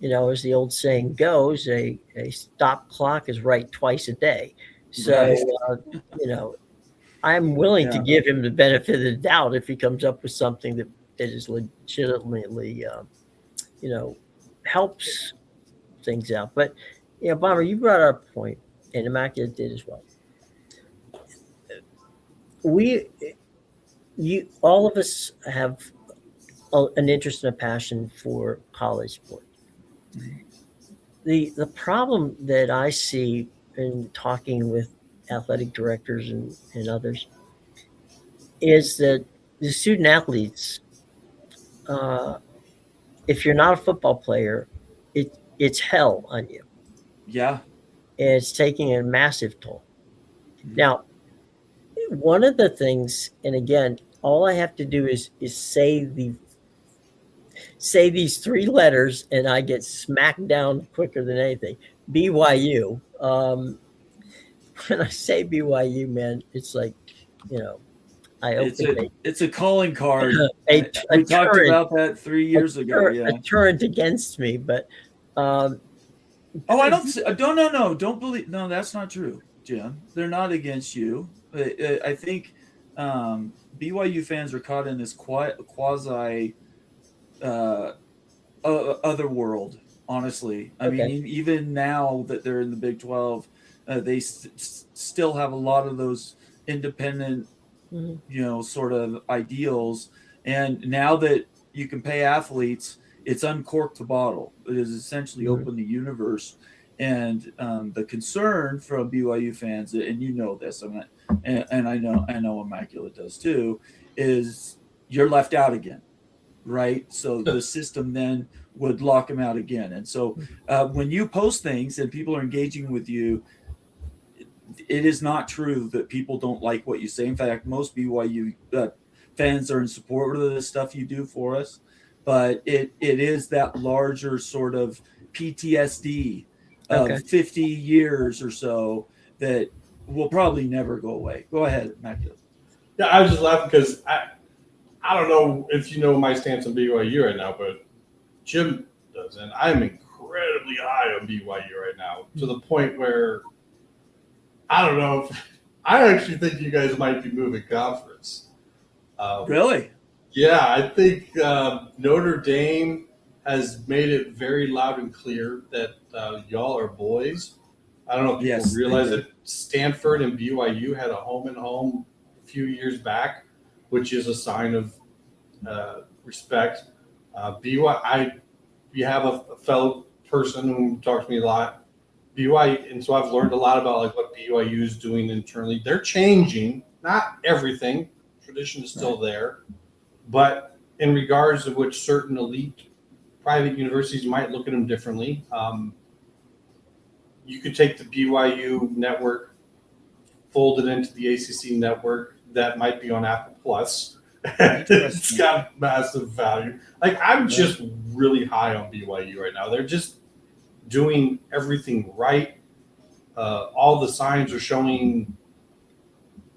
Speaker 1: you know, as the old saying goes, a stop clock is right twice a day. So, you know, I'm willing to give him the benefit of the doubt if he comes up with something that is legitimately, you know, helps things out. But, you know, Bomber, you brought up a point, and Immaculate did as well. All of us have an interest and a passion for college sport. The problem that I see in talking with athletic directors and others is that the student athletes, if you're not a football player, it's hell on you.
Speaker 3: Yeah.
Speaker 1: And it's taking a massive toll. Now, one of the things, and again, all I have to do is say the say these three letters and I get smacked down quicker than anything. BYU. When I say BYU, man, it's like, I don't think
Speaker 3: It's a calling card.
Speaker 1: a
Speaker 3: We talked
Speaker 1: turret,
Speaker 3: about that 3 years ago. Yeah.
Speaker 1: a turret against me, but
Speaker 3: Oh, I don't. Don't believe. No, that's not true, Jim. They're not against you. I think BYU fans are caught in this quasi other world. Honestly, I mean, even now that they're in the Big 12, they still have a lot of those independent, sort of ideals. And now that you can pay athletes, it's uncorked the bottle. It has essentially opened the universe. And the concern from BYU fans, and you know this, and I know Immaculate does too, is you're left out again, right? So the system then would lock them out again. And so when you post things and people are engaging with you, it is not true that people don't like what you say. In fact, most BYU fans are in support of the stuff you do for us. But it is that larger sort of PTSD of 50 years or so that will probably never go away. Go ahead, Immaculate.
Speaker 2: Yeah, I was just laughing because I don't know if you know my stance on BYU right now, but Jim does, and I'm incredibly high on BYU right now to the point where I don't know if I actually think you guys might be moving conference.
Speaker 3: Really?
Speaker 2: Yeah, I think Notre Dame has made it very loud and clear that y'all are boys. I don't know if people realize that Stanford and BYU had a home and home a few years back, which is a sign of respect. We have a fellow person who talks to me a lot, BYU, and so I've learned a lot about like what BYU is doing internally. They're changing, not everything. Tradition is still there. But in regards to which certain elite private universities might look at them differently, you could take the BYU network, fold it into the ACC network that might be on Apple Plus. It's got massive value. Like I'm just really high on BYU right now. They're just doing everything right. All the signs are showing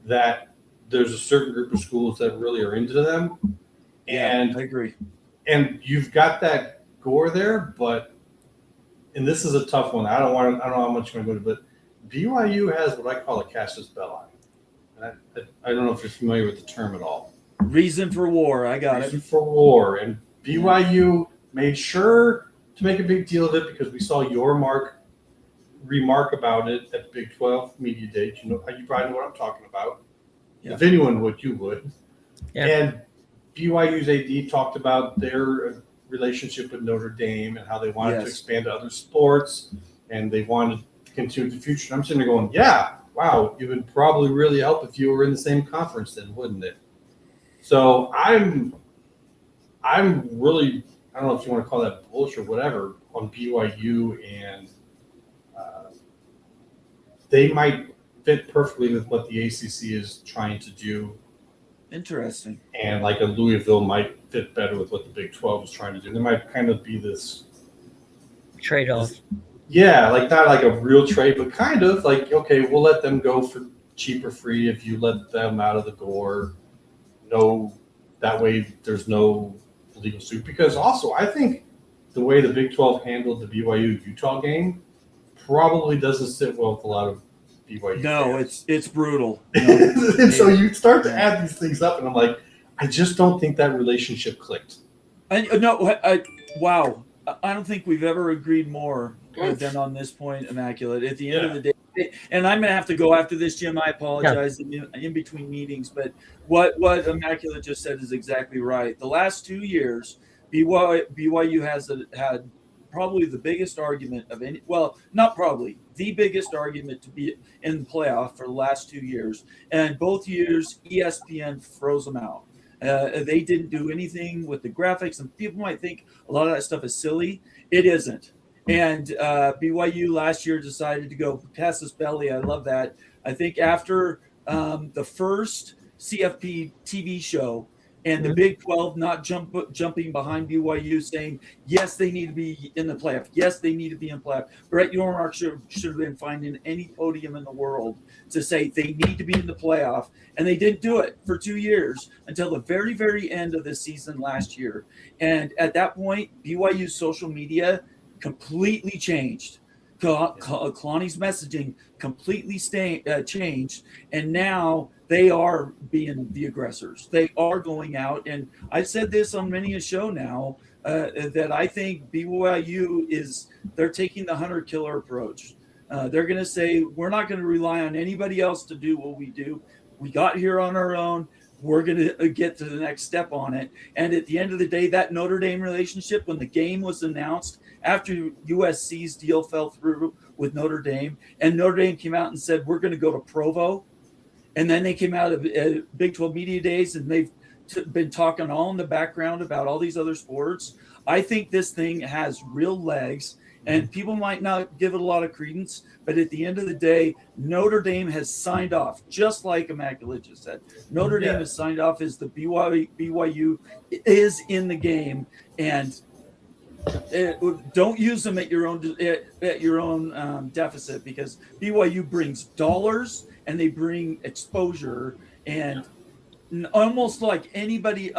Speaker 2: that there's a certain group of schools that really are into them. And
Speaker 3: I agree.
Speaker 2: And you've got that gore there, and this is a tough one. I don't know how much you're going to go to, but BYU has what I call a casus belli. I don't know if you're familiar with the term at all.
Speaker 3: Reason for war. I got
Speaker 2: Reason for war. And BYU made sure to make a big deal of it because we saw your remark about it at the Big 12 Media Day. You probably know what I'm talking about. Yeah. If anyone would, you would. Yeah. And BYU's AD talked about their relationship with Notre Dame and how they wanted to expand to other sports and they wanted to continue the future. And I'm sitting there going, yeah, wow, it would probably really help if you were in the same conference then, wouldn't it? So I'm really, I don't know if you want to call that bullish or whatever on BYU, and they might fit perfectly with what the ACC is trying to do.
Speaker 3: Interesting.
Speaker 2: And like a Louisville might fit better with what the Big 12 is trying to do. There might kind of be this
Speaker 1: trade-off.
Speaker 2: Yeah, like not like a real trade, but kind of like, okay, we'll let them go for cheap or free if you let them out of the door. No, that way there's no legal suit. Because also, I think the way the Big 12 handled the BYU-Utah game probably doesn't sit well with a lot of BYU fans.
Speaker 3: It's brutal.
Speaker 2: And so you start to add these things up, and I'm like, I just don't think that relationship clicked.
Speaker 3: Wow. I don't think we've ever agreed more than on this point, Immaculate. At the end of the day, and I'm going to have to go after this, Jim. I apologize in between meetings, but what Immaculate just said is exactly right. The last 2 years, BYU has had probably the biggest argument of any, well, not probably, the biggest argument to be in the playoff for the last 2 years. And both years, ESPN froze them out. They didn't do anything with the graphics, and people might think a lot of that stuff is silly. It isn't. And BYU last year decided to go casus belli. I love that. I think after the first CFP TV show and the Big 12 not jumping behind BYU saying, yes, they need to be in the playoff. Yes, they need to be in playoff. Brett Yormark should have been finding any podium in the world to say they need to be in the playoff. And they didn't do it for 2 years until the very, very end of the season last year. And at that point, BYU's social media completely changed. Kalani's messaging completely changed, and now they are being the aggressors. They are going out, and I've said this on many a show now that I think BYU they're taking the hunter killer approach. They're going to say we're not going to rely on anybody else to do what we do. We got here on our own. We're going to get to the next step on it. And at the end of the day, that Notre Dame relationship, when the game was announced after USC's deal fell through with Notre Dame, and Notre Dame came out and said, we're going to go to Provo. And then they came out of Big 12 Media Days, and they've been talking all in the background about all these other sports. I think this thing has real legs, and people might not give it a lot of credence, but at the end of the day, Notre Dame has signed off, just like Immaculate just said. Notre Dame has signed off as the BYU is in the game, and don't use them at your own deficit, because BYU brings dollars and they bring exposure, and almost unlike anybody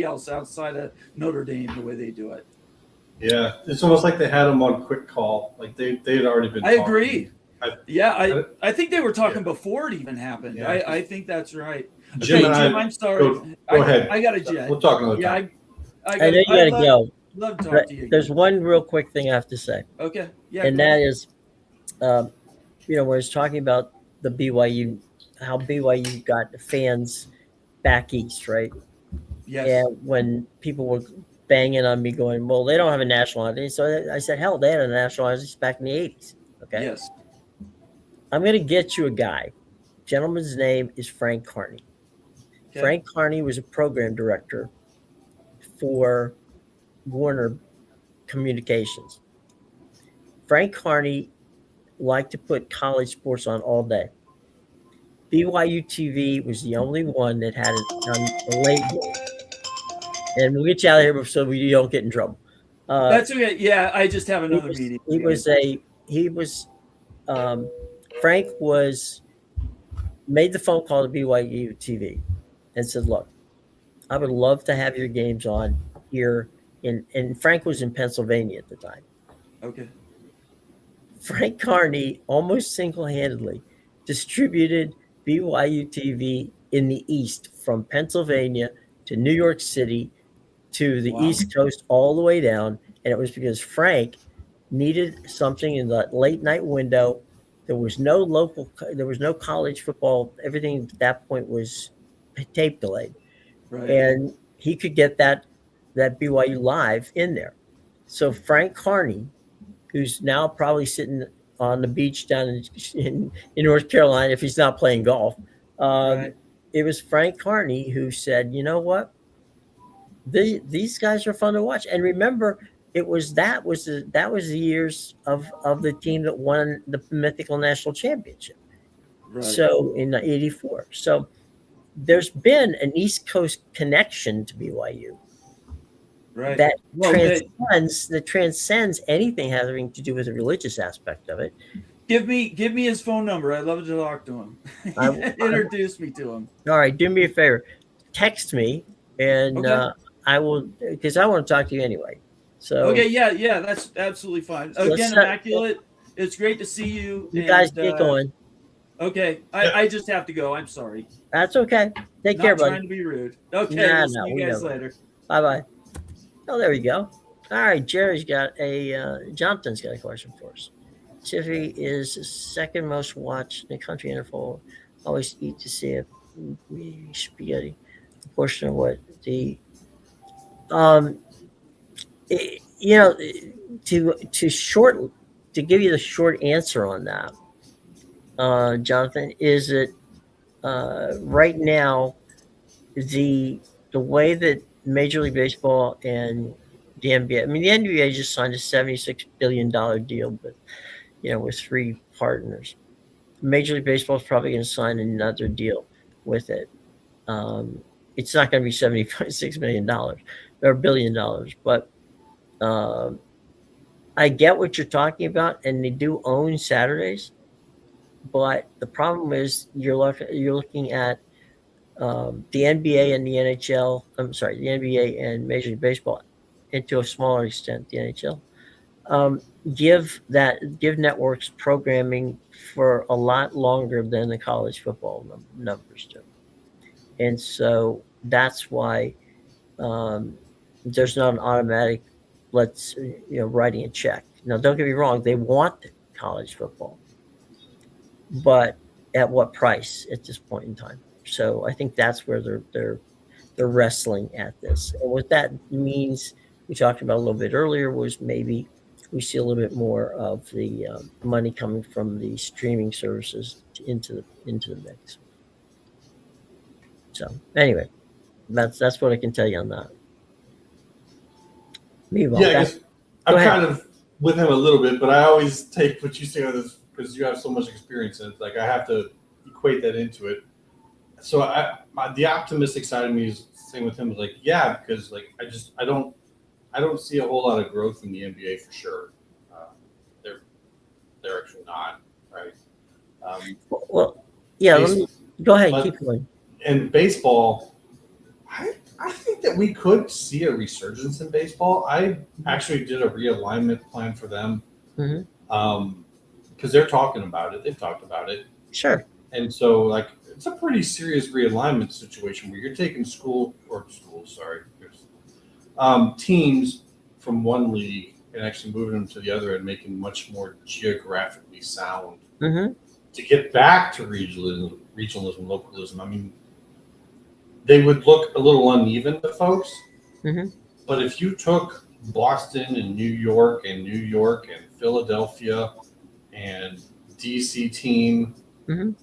Speaker 3: else outside of Notre Dame, the way they do it.
Speaker 4: Yeah, it's almost like they had them on quick call. Like they had already been.
Speaker 3: I agree. I think they were talking before it even happened.
Speaker 4: Yeah.
Speaker 3: I think that's right.
Speaker 4: Jim,
Speaker 3: I'm sorry.
Speaker 4: Go ahead.
Speaker 3: I got a jet.
Speaker 4: We'll talk another time.
Speaker 1: I know you got to go.
Speaker 3: Love to talk to you.
Speaker 1: There's one real quick thing I have to say.
Speaker 3: Okay. Yeah.
Speaker 1: And that is, when I was talking about the BYU, how BYU got the fans back east, right?
Speaker 3: Yes.
Speaker 1: And when people were banging on me going, well, they don't have a national identity. So I said, hell, they had a national identity back in the 80s. Okay.
Speaker 3: Yes.
Speaker 1: I'm going to get you a guy. Gentleman's name is Frank Carney. Okay. Frank Carney was a program director for Warner Communications. Frank Carney liked to put college sports on all day. BYU TV was the only one that had it on a late game. And we'll get you out of here so we don't get in trouble.
Speaker 3: That's okay. Yeah, I just have another meeting.
Speaker 1: Frank made the phone call to BYU TV and said, look, I would love to have your games on here. And Frank was in Pennsylvania at the time.
Speaker 3: Okay.
Speaker 1: Frank Carney almost single-handedly distributed BYU TV in the East from Pennsylvania to New York City to the East Coast all the way down. And it was because Frank needed something in the late night window. There was no college football. Everything at that point was tape delayed.
Speaker 3: Right.
Speaker 1: And he could get that BYU live in there. So Frank Carney, who's now probably sitting on the beach down in North Carolina if he's not playing golf,
Speaker 3: right.
Speaker 1: It was Frank Carney who said, you know what? These guys are fun to watch. And remember, that was the years of the team that won the mythical national championship.
Speaker 3: Right.
Speaker 1: So in '84. So there's been an East Coast connection to BYU.
Speaker 3: Right.
Speaker 1: That transcends anything having to do with the religious aspect of it.
Speaker 3: Give me his phone number. I'd love to talk to him. Introduce me to him.
Speaker 1: All right, do me a favor. Text me, and
Speaker 3: okay.
Speaker 1: I will, because I want to talk to you anyway. So
Speaker 3: okay, yeah, that's absolutely fine.
Speaker 1: So
Speaker 3: again, Immaculate, it's great to see you.
Speaker 1: You guys get going.
Speaker 3: Okay, I just have to go. I'm sorry.
Speaker 1: That's okay. Take care, buddy.
Speaker 3: Not trying to be rude. Okay, we'll see you guys later.
Speaker 1: Bye. Oh, there we go. All right, Jerry's got Jonathan's got a question for us. Tiffy is the second most watched in the country NFL. Always eat to see it. We spaghetti. A portion of what the to give you the short answer on that, Jonathan, is that right now the way that Major League Baseball and the NBA, I mean, the NBA just signed a $76 billion deal, but with 3 partners. Major League Baseball is probably going to sign another deal with it. it's not going to be $76 million or $1 billion, but I get what you're talking about, and they do own Saturdays. But the problem is you're looking at the NBA and the NHL. I'm sorry, the NBA and Major League Baseball, and to a smaller extent the NHL, give networks programming for a lot longer than the college football numbers do, and so that's why there's not an automatic writing a check. Now, don't get me wrong; they want college football, but at what price at this point in time? So I think that's where they're wrestling at this. And what that means, we talked about a little bit earlier, was maybe we see a little bit more of the money coming from the streaming services into the mix. So anyway, that's what I can tell you on that. Meanwhile,
Speaker 4: Yeah, I guess I'm kind of with him a little bit, but I always take what you say on this because you have so much experience in it. Like I have to equate that into it. So the optimistic side of me is saying with him is like, yeah, because like I don't see a whole lot of growth in the NBA for sure. They're actually not, right?
Speaker 1: Well, yeah. Go ahead, keep going.
Speaker 4: And baseball, I think that we could see a resurgence in baseball. I actually did a realignment plan for them because they're talking about it. They've talked about it.
Speaker 1: Sure.
Speaker 4: And so, like, it's a pretty serious realignment situation where you're taking teams from one league and actually moving them to the other and making much more geographically sound to get back to regionalism, localism. I mean, they would look a little uneven to folks, but if you took Boston and New York and Philadelphia and DC team, I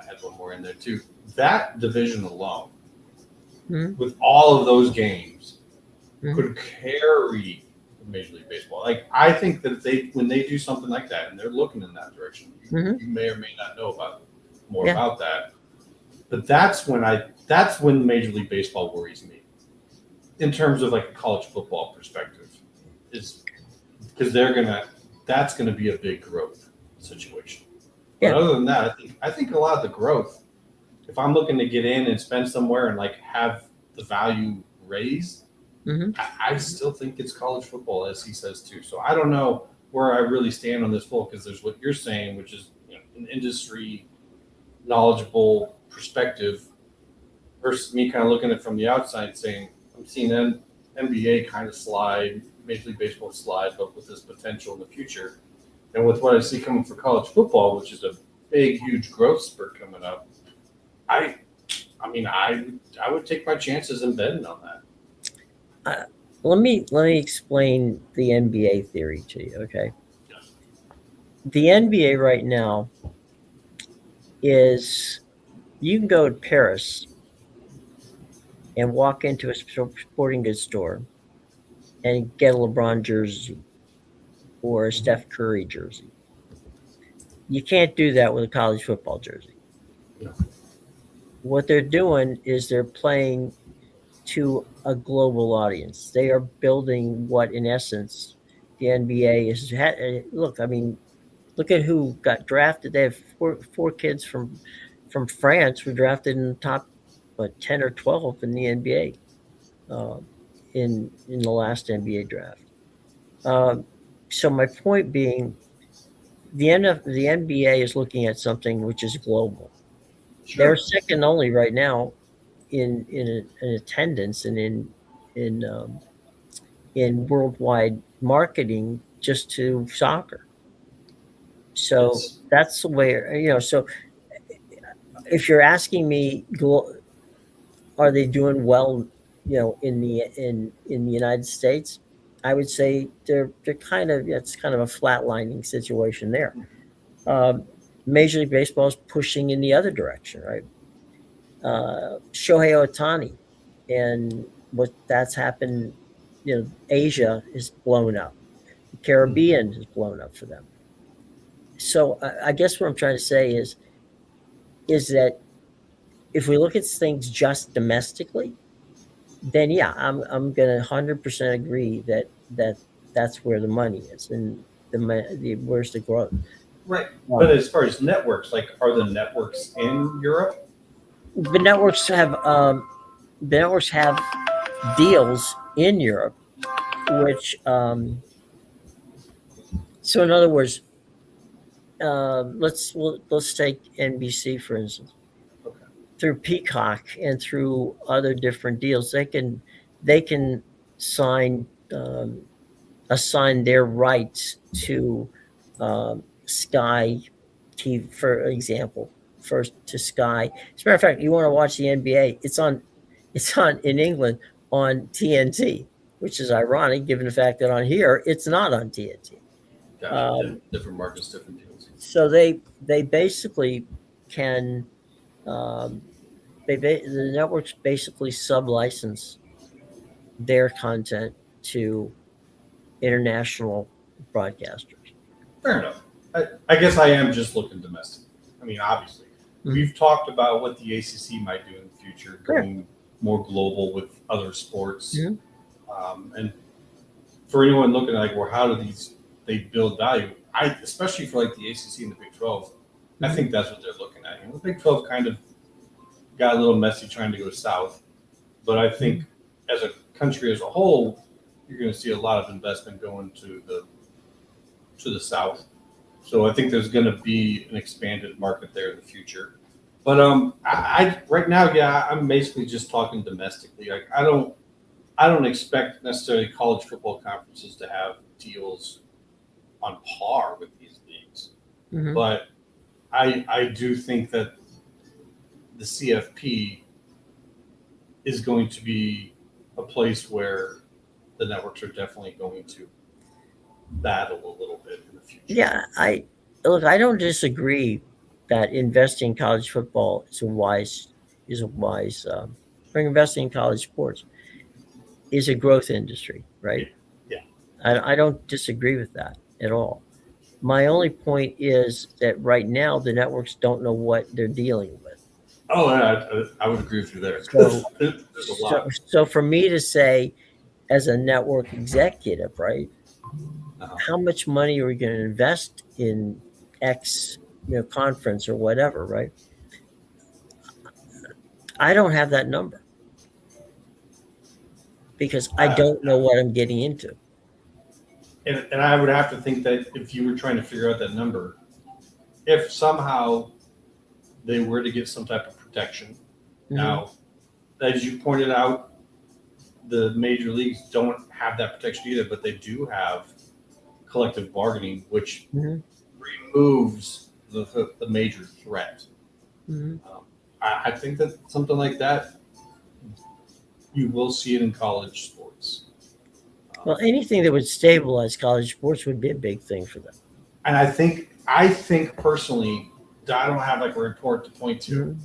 Speaker 4: had one more in there too, that division alone, with all of those games, could carry Major League Baseball. Like, I think that when they do something like that, and they're looking in that direction, you may or may not know about that. But that's when Major League Baseball worries me, in terms of like a college football perspective, is because that's gonna be a big growth situation.
Speaker 1: Yeah.
Speaker 4: But other than that, I think a lot of the growth, if I'm looking to get in and spend somewhere and like have the value raised, I still think it's college football, as he says too. So I don't know where I really stand on this full, because there's what you're saying, which is an industry knowledgeable perspective, versus me kind of looking at it from the outside saying, I'm seeing NBA kind of slide, Major League Baseball slide, but with this potential in the future. And with what I see coming for college football, which is a big, huge growth spurt coming up, I would take my chances in betting on that.
Speaker 1: Let me explain the NBA theory to you, okay?
Speaker 4: Yes.
Speaker 1: The NBA right now is, you can go to Paris and walk into a sporting goods store and get a LeBron jersey or a Steph Curry jersey. You can't do that with a college football jersey.
Speaker 4: No.
Speaker 1: What they're doing is they're playing to a global audience. They are building what, in essence, the NBA is. Look at who got drafted. They have four kids from France were drafted in the top 10 or 12 in the NBA in the last NBA draft. So my point being, the NBA is looking at something which is global.
Speaker 4: Sure.
Speaker 1: They're second only right now in attendance and in worldwide marketing just to soccer. So that's the way, so if you're asking me, are they doing well, in the United States, I would say they're kind of, it's kind of a flatlining situation there. Major League Baseball is pushing in the other direction, right? Shohei Ohtani, and what that's happened, Asia is blown up. The Caribbean is blown up for them. So I guess what I'm trying to say is that if we look at things just domestically, then yeah, I'm gonna 100% agree that that's where the money is, and where's the growth.
Speaker 4: Right. But as far as networks, like, are the networks in Europe?
Speaker 1: The networks have deals in Europe, which so in other words, let's take NBC for instance.
Speaker 4: Okay.
Speaker 1: Through Peacock and through other different deals, they can sign assign their rights to Sky TV, for example, first to Sky. As a matter of fact, you want to watch the NBA, it's on in England on TNT, which is ironic given the fact that on here it's not on TNT.
Speaker 4: Gotcha. Different markets, different deals.
Speaker 1: So they basically can the networks basically sub-license their content to international broadcasters.
Speaker 4: Fair enough. I guess I am just looking domestic. I mean, obviously, we've talked about what the ACC might do in the future, going more global with other sports. And for anyone looking at like, well, how do they build value? Especially for like the ACC and the Big 12, I think that's what they're looking at. The Big 12 kind of got a little messy trying to go south, but I think as a country as a whole, you're going to see a lot of investment going to the south. So I think there's going to be an expanded market there in the future. But I right now, yeah, I'm basically just talking domestically. Like I don't expect necessarily college football conferences to have deals on par with these leagues, but I do think that the CFP is going to be a place where the networks are definitely going to battle a little bit in the future.
Speaker 1: Yeah, I don't disagree that investing in college football is a wise or investing in college sports is a growth industry, right?
Speaker 4: Yeah.
Speaker 1: I don't disagree with that at all. My only point is that right now the networks don't know what they're dealing with.
Speaker 4: Oh, I would agree with you there.
Speaker 1: So,
Speaker 4: There's a lot.
Speaker 1: so for me to say, as a network executive, right, how much money are we going to invest in X, conference or whatever, right? I don't have that number because I don't know what I'm getting into.
Speaker 4: And I would have to think that if you were trying to figure out that number, if somehow they were to get some type of protection. Now, as you pointed out, the major leagues don't have that protection either, but they do have collective bargaining, which removes the major threat. I think that something like that, you will see it in college sports.
Speaker 1: Well, anything that would stabilize college sports would be a big thing for them.
Speaker 4: And I think personally, I don't have like a report to point to.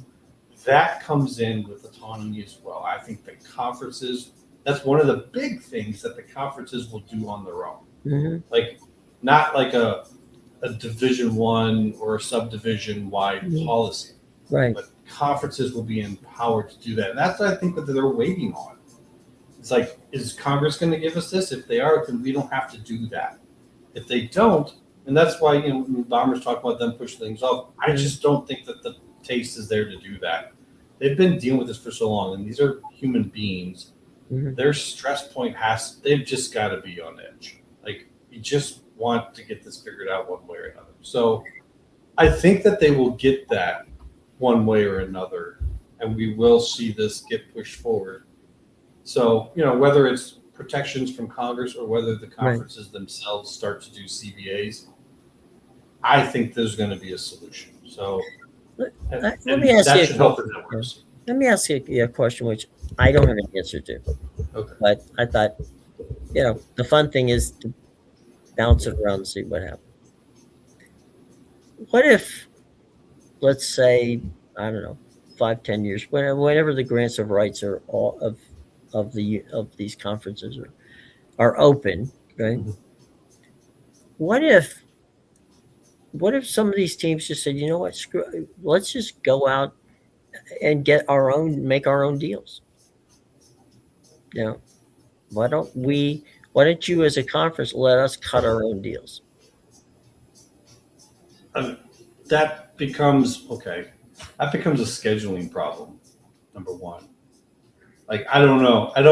Speaker 4: That comes in with autonomy as well. I think the conferences, that's one of the big things that the conferences will do on their own. Like not like a Division I or a subdivision wide policy.
Speaker 1: Right.
Speaker 4: But conferences will be empowered to do that. And that's what I think that they're waiting on. It's like, is Congress going to give us this? If they are, then we don't have to do that. If they don't, and that's why, Bombers talk about them pushing things off. I just don't think that the taste is there to do that. They've been dealing with this for so long, and these are human beings. Their stress point they've just got to be on edge. Like, you just want to get this figured out one way or another. So I think that they will get that one way or another, and we will see this get pushed forward. So, whether it's protections from Congress or whether the conferences themselves start to do CBAs, I think there's going to be a solution. So
Speaker 1: let me ask you
Speaker 4: help the networks.
Speaker 1: Let me ask you a question which I don't have an answer to.
Speaker 4: Okay.
Speaker 1: But I thought, the fun thing is to bounce it around and see what happens. What if, let's say, I don't know, 5-10 years, whenever the grants of rights are all of these conferences are open, right? What if some of these teams just said, you know what, let's just go out and make our own deals. You know, why don't you as a conference let us cut our own deals?
Speaker 2: That becomes That becomes a scheduling problem. Number one, like I don't know. I'm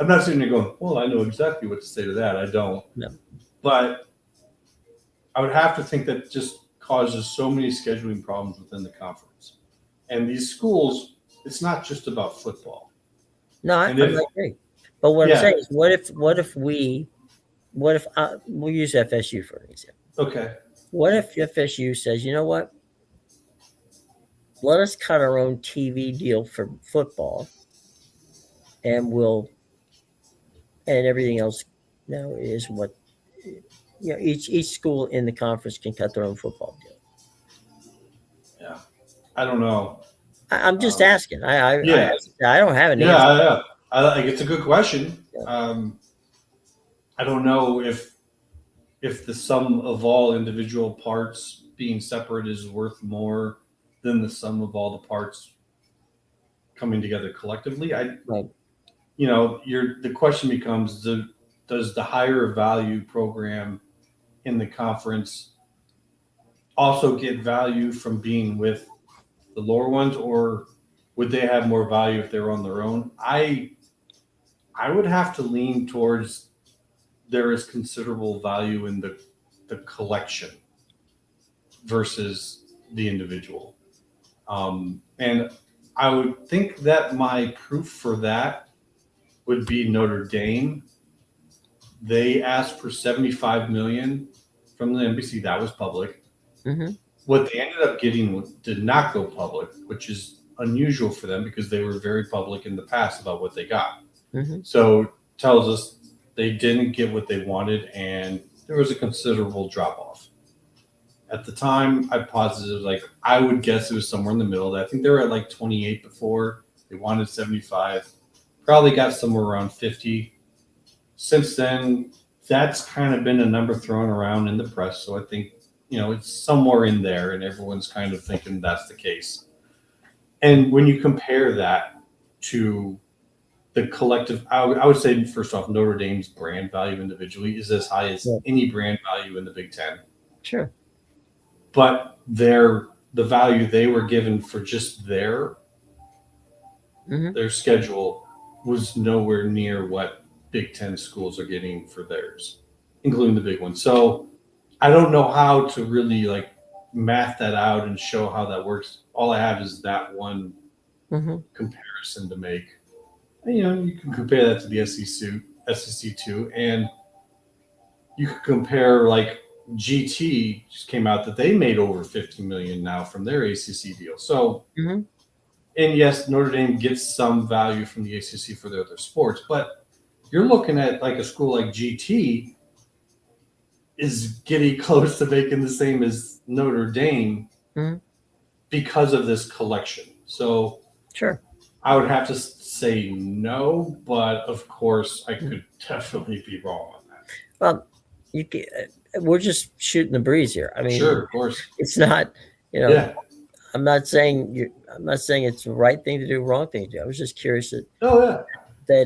Speaker 2: not sitting there going, well, I know exactly what to say to that. I don't.
Speaker 1: No.
Speaker 2: But I would have to think that just causes so many scheduling problems within the conference. And these schools, it's not just about football.
Speaker 1: No, I agree. But what I'm saying is, we'll use FSU for an example.
Speaker 2: Okay.
Speaker 1: What if FSU says, you know what? Let us cut our own TV deal for football, and everything else now is what, each school in the conference can cut their own football deal.
Speaker 2: Yeah. I don't know.
Speaker 1: I'm just asking. I don't have an answer.
Speaker 2: Yeah. I think it's a good question.
Speaker 1: Yeah.
Speaker 2: I don't know if the sum of all individual parts being separate is worth more than the sum of all the parts coming together collectively.
Speaker 1: Right.
Speaker 2: The question becomes, does the higher value program in the conference also get value from being with the lower ones, or would they have more value if they were on their own? I would have to lean towards there is considerable value in the collection versus the individual. And I would think that my proof for that would be Notre Dame. They asked for $75 million from the NBC. That was public.
Speaker 1: Mm-hmm.
Speaker 2: What they ended up getting did not go public, which is unusual for them because they were very public in the past about what they got.
Speaker 1: Mm-hmm.
Speaker 2: So tells us they didn't get what they wanted, and there was a considerable drop off. At the time, I would guess it was somewhere in the middle. I think they were at like 28 before. They wanted 75. Probably got somewhere around 50. Since then, that's kind of been a number thrown around in the press. So I think, it's somewhere in there, and everyone's kind of thinking that's the case. And when you compare that to the collective, I would say, first off, Notre Dame's brand value individually is as high as any brand value in the Big Ten.
Speaker 1: Sure.
Speaker 2: But the value they were given for just their schedule was nowhere near what Big Ten schools are getting for theirs, including the big ones. So I don't know how to really math that out and show how that works. All I have is that one comparison to make. And, you can compare that to the SEC too, and you could compare GT just came out that they made over $50 million now from their ACC deal. So, and yes, Notre Dame gets some value from the ACC for their other sports, but you're looking at a school like GT is getting close to making the same as Notre Dame because of this collection. So,
Speaker 1: sure,
Speaker 2: I would have to say no, but of course, I could definitely be wrong on that.
Speaker 1: Well, we're just shooting the breeze here. I mean,
Speaker 2: sure, of course,
Speaker 1: it's not. I'm not saying it's the right thing to do, wrong thing to do. I was just curious that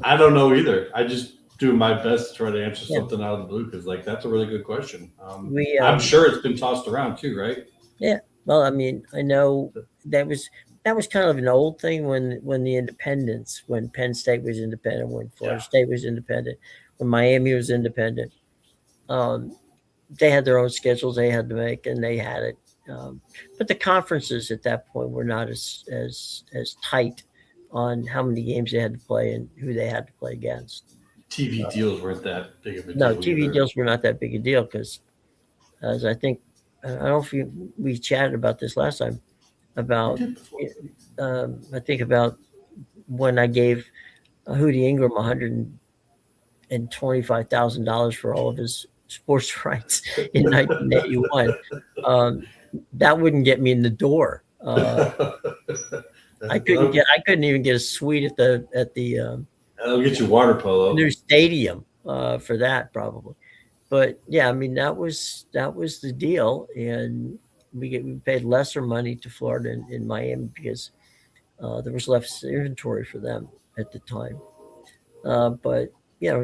Speaker 2: I don't know either. I just do my best to try to answer something out of the blue because that's a really good question. I'm sure it's been tossed around too, right?
Speaker 1: Yeah. Well, I mean, I know that was kind of an old thing when the independents, when Penn State was independent, when Florida State was independent, when Miami was independent. They had their own schedules they had to make, and they had it. But the conferences at that point were not as tight on how many games they had to play and who they had to play against.
Speaker 2: TV deals weren't that big of a deal.
Speaker 1: No, TV deals were not that big a deal because, as I think, I don't know if we chatted about this last time, about I think about when I gave Hootie Ingram $125,000 for all of his sports rights in 1981. That wouldn't get me in the door. I couldn't even get a suite at the
Speaker 2: that'll get you water polo
Speaker 1: new stadium for that probably. But yeah, I mean that was the deal, and we paid lesser money to Florida in Miami because There was less inventory for them at the time. But yeah,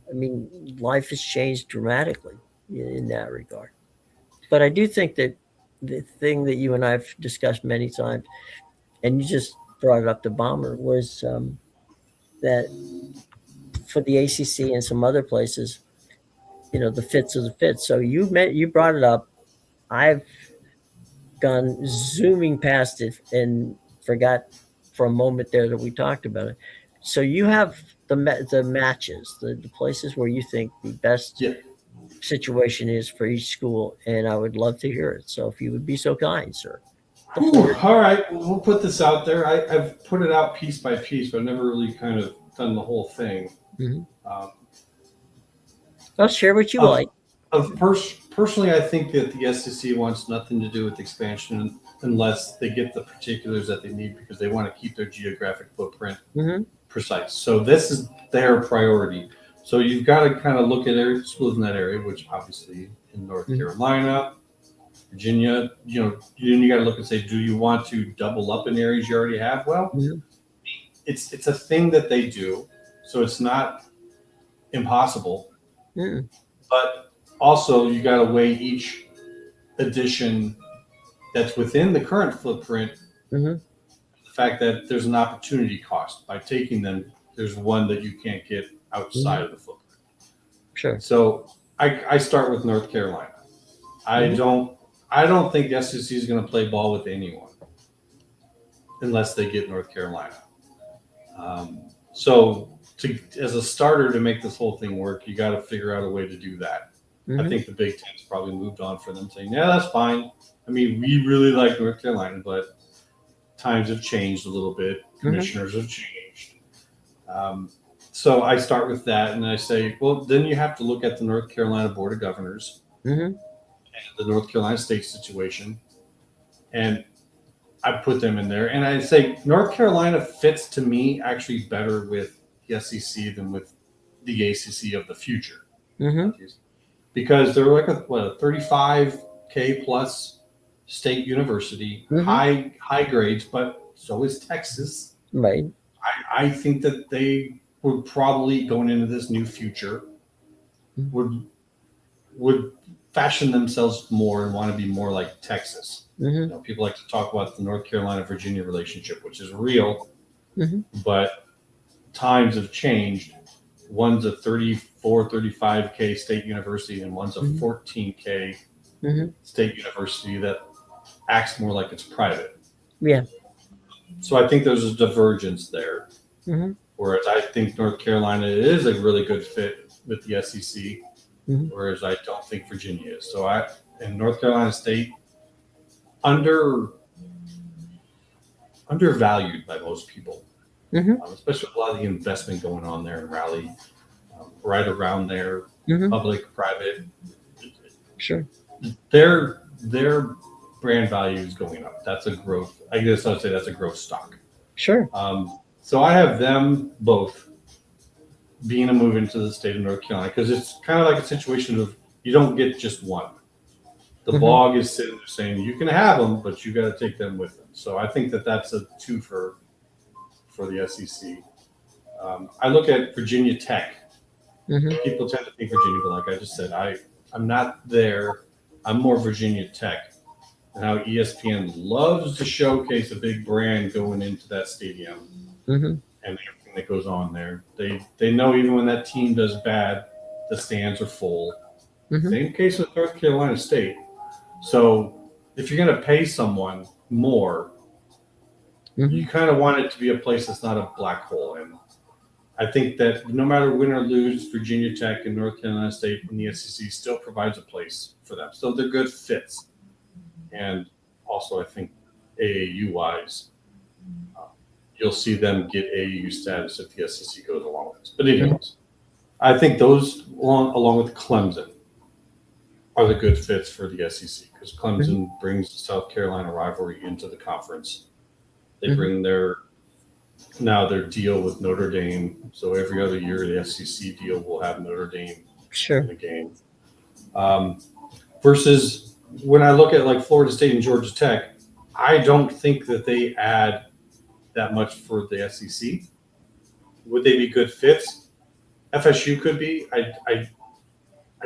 Speaker 1: I mean, life has changed dramatically in that regard. But I do think that the thing that you and I've discussed many times, and you just brought it up to Bomber, was that for the ACC and some other places, the fits are the fits. So you brought it up. I've gone zooming past it and forgot for a moment there that we talked about it. So you have the matches, the places where you think the best
Speaker 4: Yeah.
Speaker 1: situation is for each school, and I would love to hear it. So if you would be so kind, sir.
Speaker 4: Whew, all right, we'll put this out there. I've put it out piece by piece, but I've never really kind of done the whole thing.
Speaker 1: I'll share what you like.
Speaker 4: Personally, I think that the SEC wants nothing to do with expansion unless they get the particulars that they need because they want to keep their geographic footprint precise. So this is their priority. So you've got to kind of look at schools in that area, which obviously in North Carolina, Virginia, you got to look and say, do you want to double up in areas you already have? Well, it's a thing that they do, so it's not impossible. But also, you got to weigh each addition that's within the current footprint. The fact that there's an opportunity cost by taking them. There's one that you can't get outside of the footprint.
Speaker 1: Sure.
Speaker 4: So I start with North Carolina. I don't think the SEC is going to play ball with anyone unless they get North Carolina. So as a starter to make this whole thing work, you got to figure out a way to do that. I think the Big Ten's probably moved on for them, saying, yeah, that's fine. I mean, we really like North Carolina, but times have changed a little bit. Commissioners have changed. So I start with that, and I say, well, then you have to look at the North Carolina Board of Governors and the North Carolina state situation, and I put them in there. And I say North Carolina fits to me actually better with the SEC than with the ACC of the future. Because they're like a 35K plus state university, high grades, but so is Texas.
Speaker 1: Right.
Speaker 4: I think that they would probably, going into this new future, would fashion themselves more and want to be more like Texas. People like to talk about the North Carolina-Virginia relationship, which is real, but times have changed. One's a 35K state university, and one's a 14K state university that acts more like it's private.
Speaker 1: Yeah.
Speaker 4: So I think there's a divergence there. Whereas I think North Carolina is a really good fit with the SEC, whereas I don't think Virginia is. So in North Carolina State, undervalued by most people. Especially a lot of the investment going on there in Raleigh, right around there, public, private.
Speaker 1: Sure.
Speaker 4: Their brand value is going up. That's a growth. I guess I'd say that's a growth stock.
Speaker 1: Sure.
Speaker 4: So I have them both being a move into the state of North Carolina because it's kind of like a situation of you don't get just one. The bog is sitting there saying you can have them, but you got to take them with them. So I think that that's a twofer for the SEC. I look at Virginia Tech. People tend to think Virginia, but like I just said, I'm not there. I'm more Virginia Tech. And how ESPN loves to showcase a big brand going into that stadium and everything that goes on there. They know even when that team does bad, the stands are full. Same case with North Carolina State. So if you're going to pay someone more, you kind of want it to be a place that's not a black hole. And I think that no matter win or lose, Virginia Tech and North Carolina State and the SEC still provides a place for them. So they're good fits. And also, I think AAU-wise, you'll see them get AAU status if the SEC goes along with this. But anyways, I think those, along with Clemson, are the good fits for the SEC because Clemson brings the South Carolina rivalry into the conference. They bring their deal with Notre Dame. So every other year, the SEC deal will have Notre Dame in the game. Versus when I look at like Florida State and Georgia Tech, I don't think that they add that much for the SEC. Would they be good fits? FSU could be. I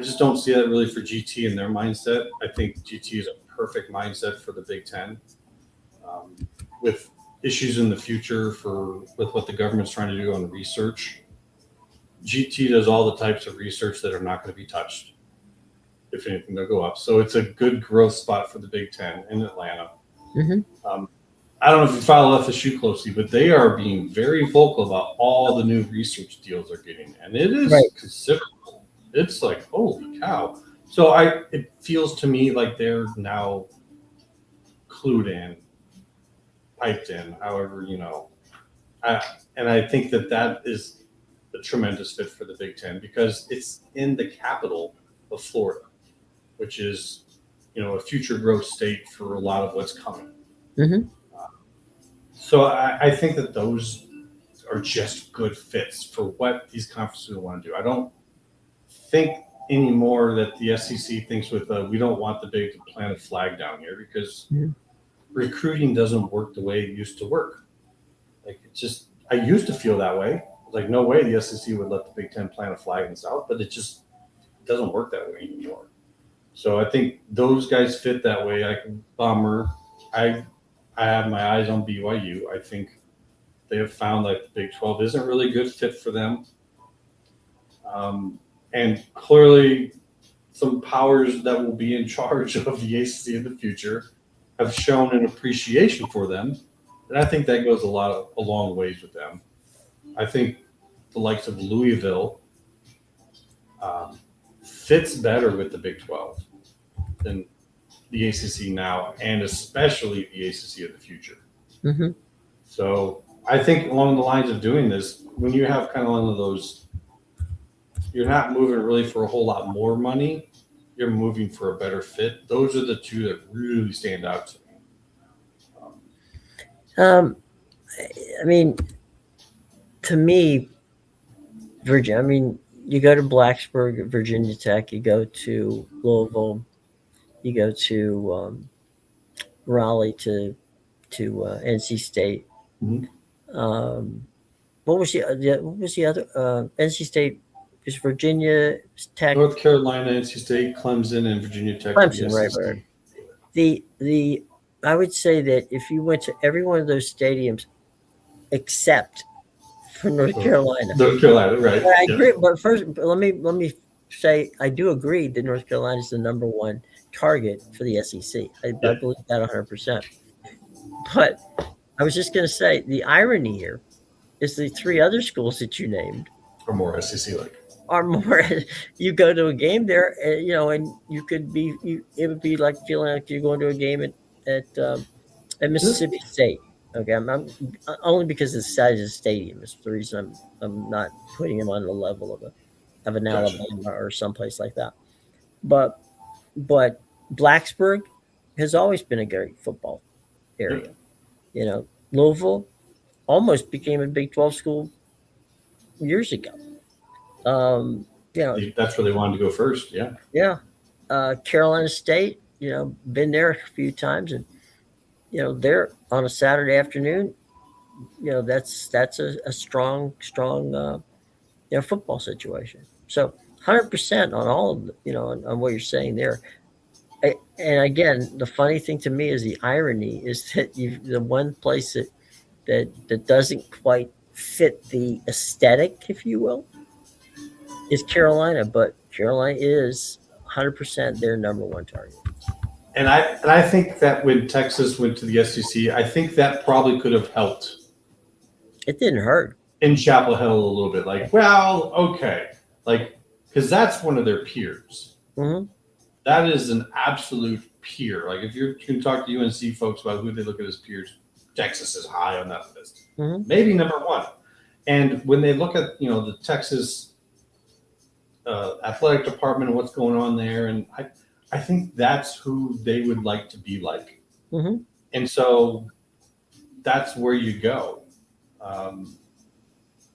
Speaker 4: just don't see that really for GT in their mindset. I think GT is a perfect mindset for the Big Ten. With issues in the future with what the government's trying to do on research, GT does all the types of research that are not going to be touched. If anything, they'll go up. So it's a good growth spot for the Big Ten in Atlanta.
Speaker 1: Mm-hmm.
Speaker 4: I don't know if you follow FSU closely, but they are being very vocal about all the new research deals they're getting, and it is considerable. It's like, holy cow! So it feels to me like they're now clued in, piped in. However, I think that is a tremendous fit for the Big Ten because it's in the capital of Florida, which is a future growth state for a lot of what's coming.
Speaker 1: Mm-hmm.
Speaker 4: So I think that those are just good fits for what these conferences want to do. I don't think anymore that the SEC thinks we don't want the Big to plant a flag down here because recruiting doesn't work the way it used to work. I used to feel that way. Like, no way the SEC would let the Big Ten plant a flag in the South, but it just doesn't work that way anymore. So I think those guys fit that way. Bummer. I have my eyes on BYU. I think they have found that the Big 12 isn't really a good fit for them. And clearly some powers that will be in charge of the ACC in the future have shown an appreciation for them. And I think that goes a long ways with them. I think the likes of Louisville fits better with the Big 12 than the ACC now, and especially the ACC of the future.
Speaker 1: Mm-hmm.
Speaker 4: So I think along the lines of doing this, when you have kind of one of those, you're not moving really for a whole lot more money, you're moving for a better fit. Those are the two that really stand out to me.
Speaker 1: I mean, to me, you go to Blacksburg, Virginia Tech, you go to Louisville, you go to Raleigh, to NC State.
Speaker 4: Mm-hmm.
Speaker 1: What was the other? NC State is Virginia Tech,
Speaker 4: North Carolina, NC State, Clemson, and Virginia Tech.
Speaker 1: Clemson, right. The I would say that if you went to every one of those stadiums, except for North Carolina.
Speaker 4: North Carolina, right?
Speaker 1: I agree, but first, let me say I do agree that North Carolina is the number one target for the SEC. I believe that 100%. But I was just going to say the irony here is the three other schools that you named
Speaker 4: are more SEC-like.
Speaker 1: Are more. You go to a game there, and you could be. It would be like feeling like you're going to a game at Mississippi State. Okay, I'm only because of the size of the stadium is the reason I'm not putting them on the level of an Alabama or someplace like that. But Blacksburg has always been a great football area. Louisville almost became a Big 12 school years ago.
Speaker 4: That's where they wanted to go first. Yeah.
Speaker 1: Yeah. Carolina State, been there a few times, and they're on a Saturday afternoon. That's a strong football situation. So 100% on all of on what you're saying there. And again, the funny thing to me is the irony is that the one place that doesn't quite fit the aesthetic, if you will, is Carolina, but Carolina is 100% their number one target.
Speaker 4: And I think that when Texas went to the SEC, I think that probably could have helped.
Speaker 1: It didn't hurt.
Speaker 4: In Chapel Hill a little bit. Because that's one of their peers.
Speaker 1: Mm-hmm.
Speaker 4: That is an absolute peer. Like, if you can talk to UNC folks about who they look at as peers, Texas is high on that list.
Speaker 1: Mm-hmm.
Speaker 4: Maybe number one. And when they look at, the Texas athletic department and what's going on there, and I think that's who they would like to be like.
Speaker 1: Mm-hmm.
Speaker 4: And so that's where you go.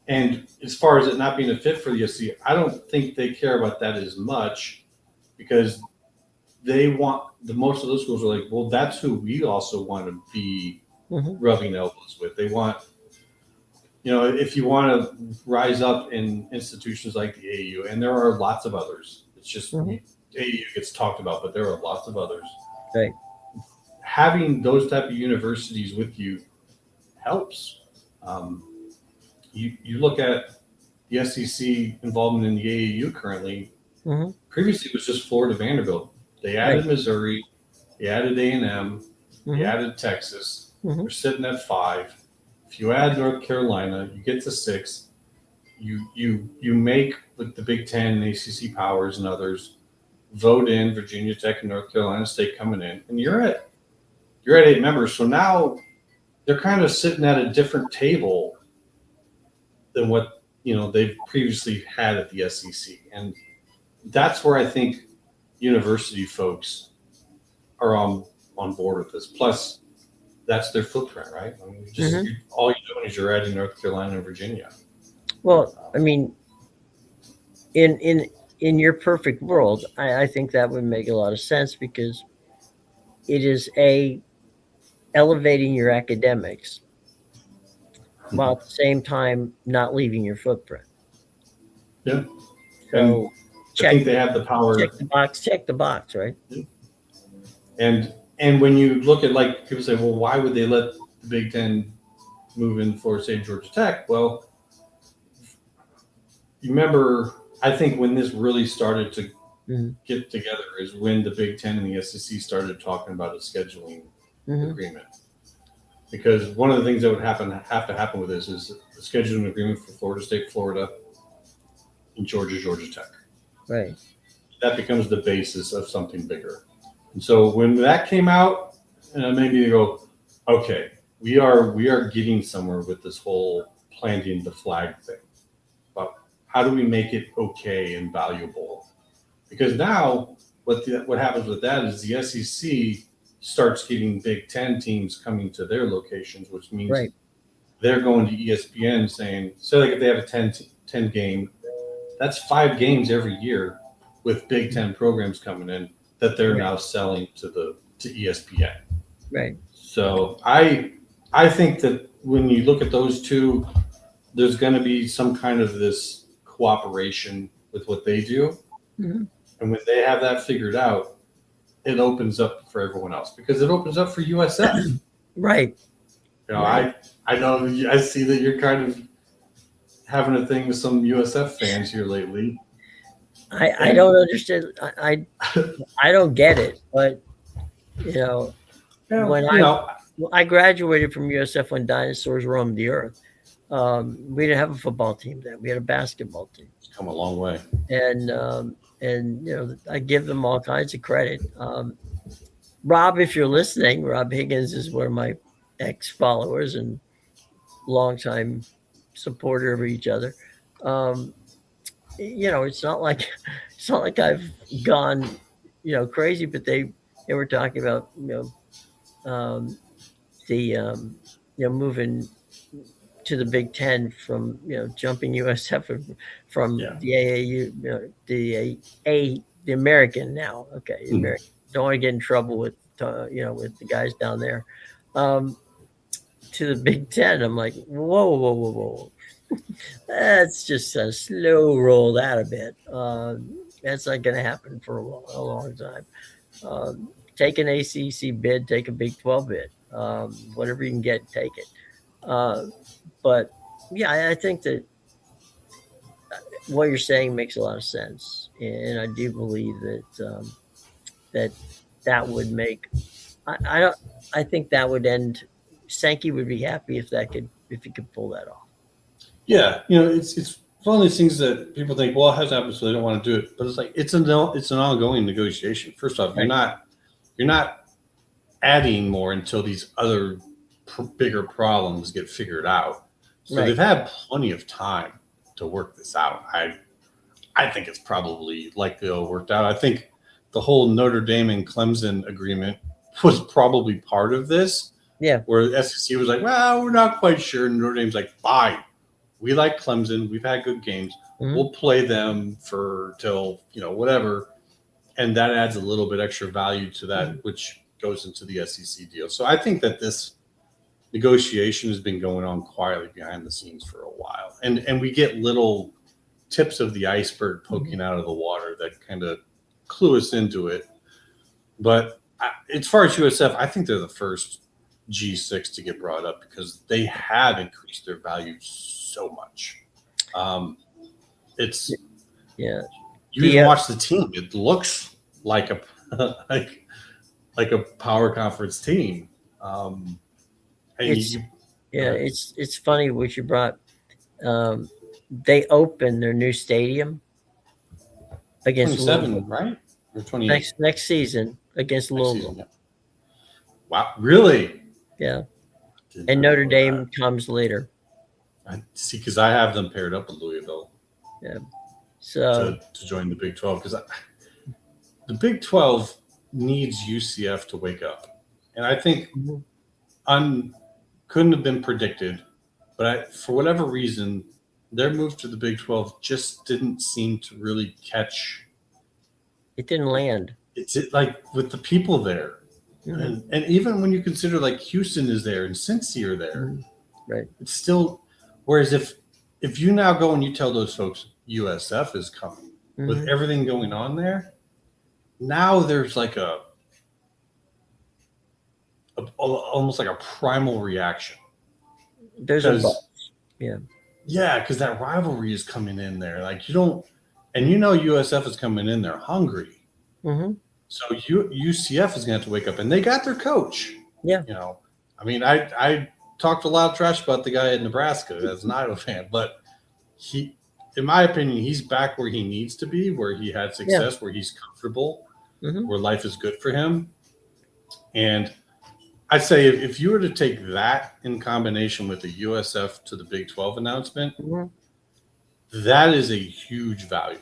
Speaker 4: And as far as it not being a fit for the SEC, I don't think they care about that as much, because they want most of those schools are like, well, that's who we also want to be rubbing elbows with. They want, if you want to rise up in institutions like the AAU, and there are lots of others, it's just AAU gets talked about, but there are lots of others.
Speaker 1: Right.
Speaker 4: Having those type of universities with you helps. You look at the SEC involvement in the AAU currently. Previously, it was just Florida, Vanderbilt. They added Missouri, they added A&M, they added Texas. They're sitting at 5. If you add North Carolina, you get to 6. You make the Big Ten and ACC powers and others vote in Virginia Tech and North Carolina State coming in, and you're at 8 members. So now they're kind of sitting at a different table than what they've previously had at the SEC, and that's where I think university folks are on board with this. Plus, that's their footprint, right? I mean, all you're doing is you're adding North Carolina and Virginia.
Speaker 1: Well, I mean, in your perfect world, I think that would make a lot of sense, because it is elevating your academics while at the same time not leaving your footprint.
Speaker 4: Yeah.
Speaker 1: So
Speaker 4: I think they have the power.
Speaker 1: Check the box, right?
Speaker 4: And when you look at, like, people say, well, why would they let the Big Ten move in for, say, Georgia Tech? Well, you remember, I think when this really started to get together is when the Big Ten and the SEC started talking about a scheduling agreement. Because one of the things that would have to happen with this is a scheduling agreement for Florida State, Florida, and Georgia Tech.
Speaker 1: Right.
Speaker 4: That becomes the basis of something bigger. And so when that came out, maybe they go, okay, we are getting somewhere with this whole planting the flag thing. But how do we make it okay and valuable? Because now what happens with that is the SEC starts getting Big Ten teams coming to their locations, which means they're going to ESPN saying, so like if they have a 10 game, that's 5 games every year with Big Ten programs coming in that they're now selling to ESPN.
Speaker 1: Right.
Speaker 4: So I think that when you look at those two, there's going to be some kind of this cooperation with what they do. And when they have that figured out, it opens up for everyone else, because it opens up for USF.
Speaker 1: Right.
Speaker 4: I know I see that you're kind of having a thing with some USF fans here lately.
Speaker 1: I don't understand. I don't get it, but I graduated from USF when dinosaurs roamed the earth. We didn't have a football team then. We had a basketball team.
Speaker 4: It's come a long way.
Speaker 1: And I give them all kinds of credit. Rob, if you're listening, Rob Higgins is one of my ex-followers and longtime supporter of each other. It's not like I've gone, crazy, but they were talking about, moving to the Big Ten from, jumping USF from the AAU, the American now. Okay. American. Don't want to get in trouble with the guys down there, to the Big Ten. I'm like, whoa. That's just a slow roll that a bit. That's not going to happen for a long time. Take an ACC bid, take a Big 12 bid, whatever you can get, take it. But yeah, I think that what you're saying makes a lot of sense, and I do believe that that would make. I think that would end. Sankey would be happy if he could pull that off.
Speaker 4: Yeah, it's one of these things that people think, well, it has happened, so they don't want to do it. But it's like it's an ongoing negotiation. First off, you're not adding more until these other bigger problems get figured out. So they've had plenty of time to work this out. I think it's probably likely it'll worked out. I think the whole Notre Dame and Clemson agreement was probably part of this.
Speaker 1: Yeah.
Speaker 4: Where the SEC was like, well, we're not quite sure. And Notre Dame's like, fine. We like Clemson. We've had good games. We'll play them till whatever. And that adds a little bit extra value to that, which goes into the SEC deal. So I think that this
Speaker 2: negotiation has been going on quietly behind the scenes for a while, and we get little tips of the iceberg poking out of the water that kind of clue us into it. But as far as USF, I think they're the first G6 to get brought up because they have increased their value so much. It's
Speaker 1: Yeah.
Speaker 2: you even watch the team; it looks like a like a power conference team. And
Speaker 1: It's funny what you brought. They opened their new stadium against
Speaker 2: 27,
Speaker 1: Louisville
Speaker 2: right? Or 28?
Speaker 1: next season against
Speaker 2: Next
Speaker 1: Louisville.
Speaker 2: season, yeah. Wow, really?
Speaker 1: Yeah,
Speaker 2: Did
Speaker 1: and
Speaker 2: not
Speaker 1: Notre
Speaker 2: know
Speaker 1: Dame
Speaker 2: that.
Speaker 1: comes later.
Speaker 2: I see, because I have them paired up with Louisville
Speaker 1: So
Speaker 2: to join the Big 12, because the Big 12 needs UCF to wake up, and I think couldn't have been predicted, but for whatever reason, their move to the Big 12 just didn't seem to really catch.
Speaker 1: it didn't land.
Speaker 2: It's like with the people there.
Speaker 1: Mhm.
Speaker 2: And even when you consider like Houston is there and Cincy are there,
Speaker 1: Right.
Speaker 2: it's still. Whereas if you now go and you tell those folks USF is coming with everything going on there, now there's like a almost like a primal reaction.
Speaker 1: There's a buzz.
Speaker 2: Yeah, because that rivalry is coming in there. Like you don't, and you know USF is coming in there hungry.
Speaker 1: Mm-hmm.
Speaker 2: So UCF is going to have to wake up, and they got their coach.
Speaker 1: Yeah.
Speaker 2: You know, I mean, I talked a lot of trash about the guy at Nebraska as an Iowa fan, but he, in my opinion, he's back where he needs to be, where he had success, where he's comfortable, where life is good for him. And I'd say if you were to take that in combination with the USF to the Big 12 announcement, that is a huge value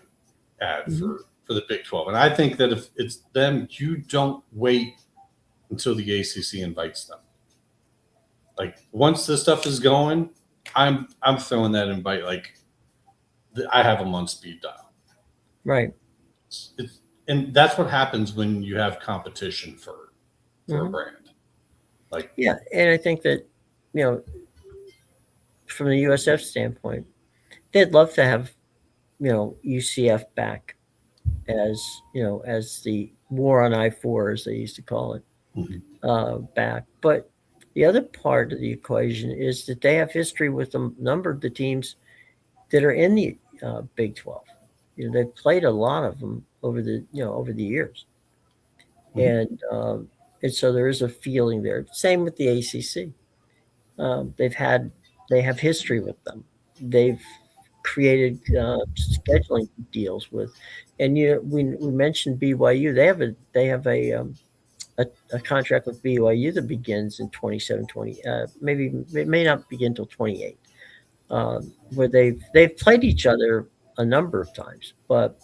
Speaker 2: add for the Big 12. And I think that if it's them, you don't wait until the ACC invites them. Like once this stuff is going, I'm throwing that invite. Like I have them on speed dial.
Speaker 1: Right.
Speaker 2: And that's what happens when you have competition for a brand. Like
Speaker 1: and I think that from the USF standpoint, they'd love to have UCF back as as the war on I-4, as they used to call it, back. But the other part of the equation is that they have history with a number of the teams that are in the Big 12. They've played a lot of them over the years, and so there is a feeling there. Same with the ACC. They have history with them. They've created scheduling deals with, and we mentioned BYU. They have a contract with BYU that begins in 27, 20. Maybe it may not begin until 28. Where they've played each other a number of times, but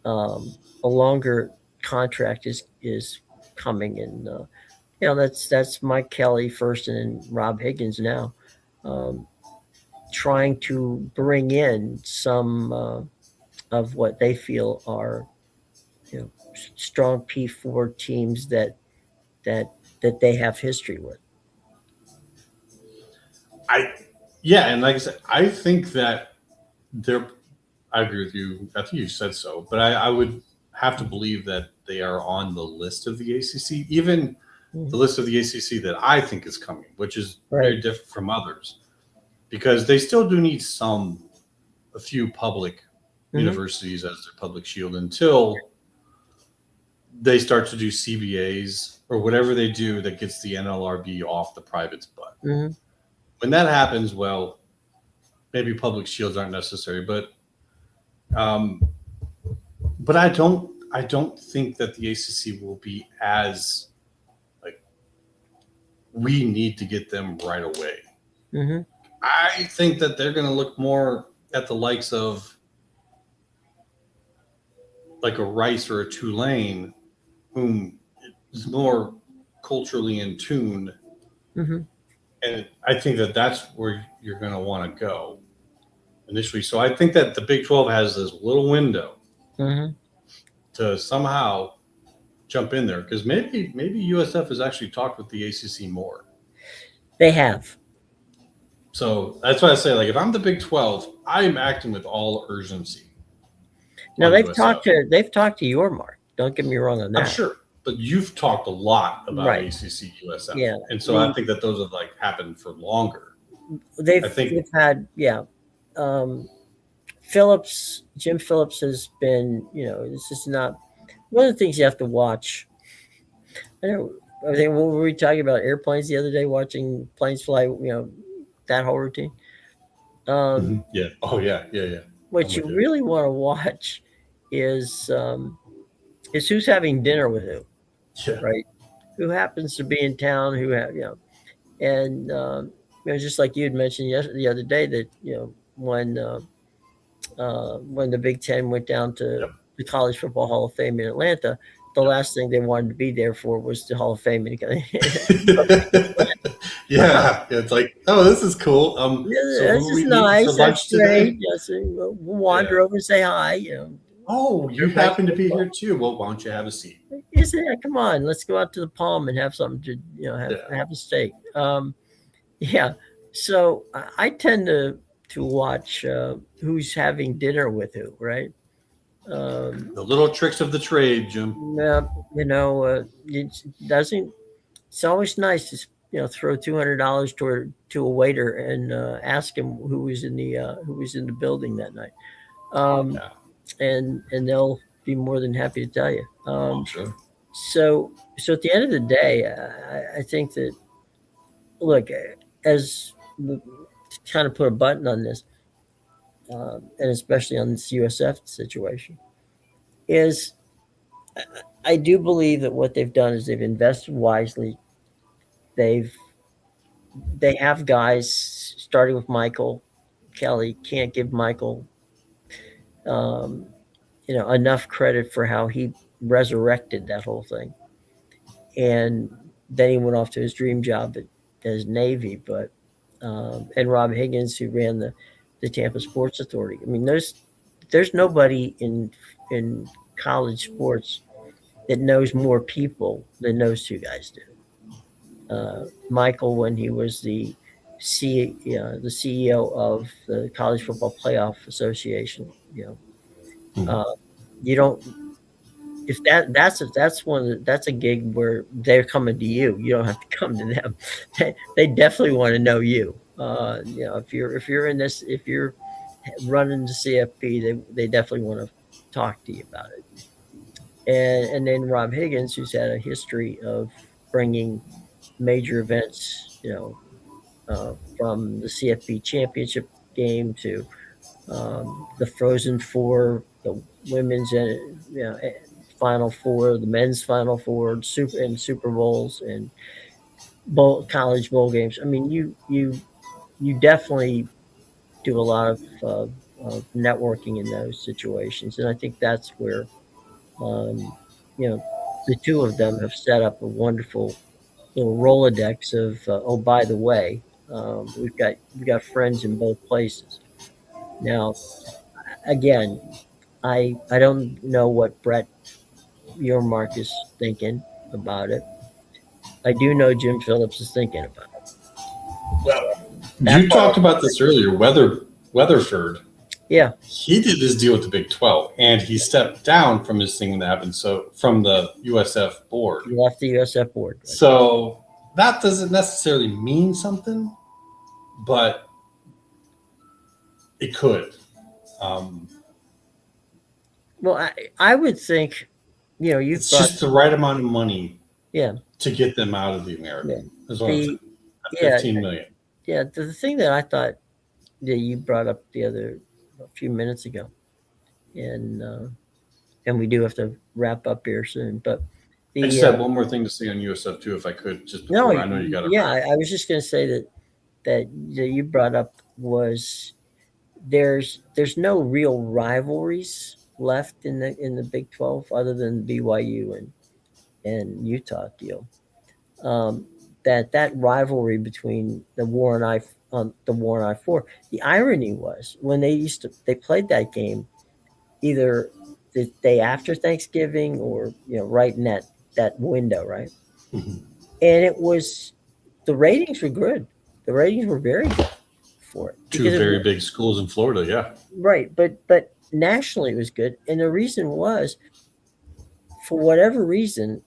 Speaker 1: a longer contract is coming, and that's Mike Kelly first, and then Rob Higgins now, trying to bring in some of what they feel are strong P4 teams that they have history with.
Speaker 2: And like I said, I think that I agree with you. I think you said so, but I would have to believe that they are on the list of the ACC, even the list of the ACC that I think is coming, which is very different from others, because they still do need a few public universities as their public shield until they start to do CBAs or whatever they do that gets the NLRB off the private's butt. When that happens, well, maybe public shields aren't necessary, but I don't think that the ACC will be as like we need to get them right away. I think that they're going to look more at the likes of like a Rice or a Tulane, whom is more culturally in tune. And I think that that's where you're going to want to go initially. So I think that the Big 12 has this little window to somehow jump in there, because maybe USF has actually talked with the ACC more.
Speaker 1: They have.
Speaker 2: So that's why I say, like, if I'm the Big 12, I'm acting with all urgency.
Speaker 1: Now
Speaker 2: on
Speaker 1: they've
Speaker 2: USF.
Speaker 1: talked to your Mark. Don't get me wrong on that.
Speaker 2: I'm sure, but you've talked a lot about
Speaker 1: Right.
Speaker 2: ACC USF,
Speaker 1: Yeah.
Speaker 2: and so I think that those have like happened for longer.
Speaker 1: They've had Jim Phillips has been, this is not one of the things you have to watch. I think what were we talking about airplanes the other day, watching planes fly, that whole routine.
Speaker 2: Yeah. Oh yeah.
Speaker 1: What you really want to watch is who's having dinner with who,
Speaker 2: Yeah.
Speaker 1: right? Who happens to be in town, and just like you had mentioned the other day that, when the Big Ten went down to the College Football Hall of Fame in Atlanta, the last thing they wanted to be there for was the Hall of Fame.
Speaker 2: Yeah, it's like, oh, this is cool. So
Speaker 1: this
Speaker 2: who
Speaker 1: is
Speaker 2: we
Speaker 1: nice.
Speaker 2: for lunch today?
Speaker 1: Yes, we'll wander over and say hi.
Speaker 2: Oh, you happen to be here too. Well, why don't you have a seat?
Speaker 1: Come on, let's go out to the Palm and have something to have a steak. Yeah. So I tend to watch who's having dinner with who, right?
Speaker 2: The little tricks of the trade, Jim.
Speaker 1: It's always nice to throw $200 to a waiter and ask him who was in the building that night, and they'll be more than happy to tell you.
Speaker 2: Sure.
Speaker 1: So at the end of the day, I think that, look, as to kind of put a button on this, and especially on this USF situation, is I do believe that what they've done is they've invested wisely. They have guys, starting with Michael Kelly. Can't give Michael enough credit for how he resurrected that whole thing. And then he went off to his dream job as Navy, but and Rob Higgins, who ran the Tampa Sports Authority. I mean, there's nobody in college sports that knows more people than those two guys do. Michael, when he was the CEO of the College Football Playoff Association, you don't. If that's a gig where they're coming to you. You don't have to come to them. They definitely want to know you. If you're in this, if you're running the CFP, they definitely want to talk to you about it. And then Rob Higgins, who's had a history of bringing major events, from the CFP championship game to the Frozen Four, the women's Final Four, the men's Final Four, Super Bowls and college bowl games. I mean, you definitely do a lot of networking in those situations, and I think that's where the two of them have set up a wonderful little Rolodex of oh, by the way, we've got friends in both places. Now, again, I don't know what Brett Yormark is thinking about it. I do know Jim Phillips is thinking about it.
Speaker 2: Well, you talked about this earlier. Weatherford.
Speaker 1: Yeah.
Speaker 2: He did his deal with the Big 12, and he stepped down from his thing when that happened. So from the USF board.
Speaker 1: He left the USF board. Right?
Speaker 2: So that doesn't necessarily mean something, but it could.
Speaker 1: Well, I would think,
Speaker 2: it's just the right amount of money.
Speaker 1: Yeah.
Speaker 2: To get them out of the American.
Speaker 1: Yeah.
Speaker 2: Is what I'm saying. $15 million.
Speaker 1: Yeah. The thing that I thought that you brought up a few minutes ago, and we do have to wrap up here soon, but
Speaker 2: I just had one more thing to say on USF too, if I could, just before. I know you got to.
Speaker 1: Yeah, I was just going to say that you brought up was there's no real rivalries left in the Big 12 other than BYU and Utah deal. That rivalry between the War and I-4. The irony was when they played that game either the day after Thanksgiving or right in that window, right?
Speaker 2: Mm-hmm.
Speaker 1: And it was the ratings were good. The ratings were very good for it.
Speaker 2: Two
Speaker 1: Because
Speaker 2: very big schools in Florida. Yeah.
Speaker 1: right, but nationally it was good, and the reason was, for whatever reason,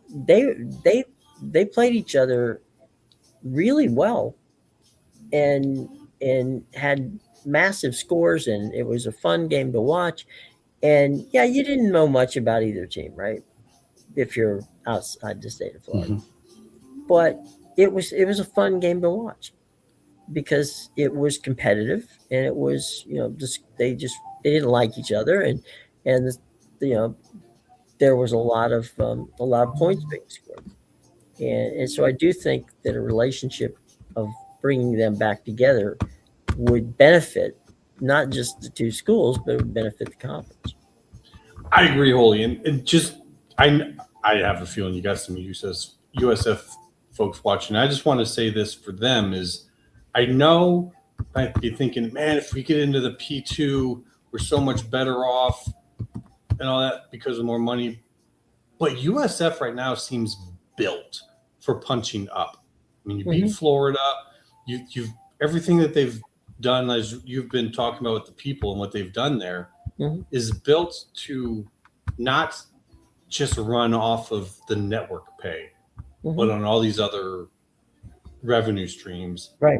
Speaker 1: they they they played each other really well, and had massive scores, and it was a fun game to watch. And yeah, you didn't know much about either team, right? If you're outside the state of Florida. But it was a fun game to watch because it was competitive, and it was, they didn't like each other, and you know there was a lot of points being scored, and so I do think that a relationship of bringing them back together would benefit not just the two schools, but it would benefit the conference.
Speaker 2: I agree wholly, and just I have a feeling you got some USF folks watching. I just want to say this for them is, I know might be thinking, man, if we get into the P2, we're so much better off and all that because of more money. But USF right now seems built for punching up. I mean, you beat Florida. You've everything that they've done, as you've been talking about with the people and what they've done there, is built to not just run off of the network pay, but on all these other revenue streams.
Speaker 1: Right.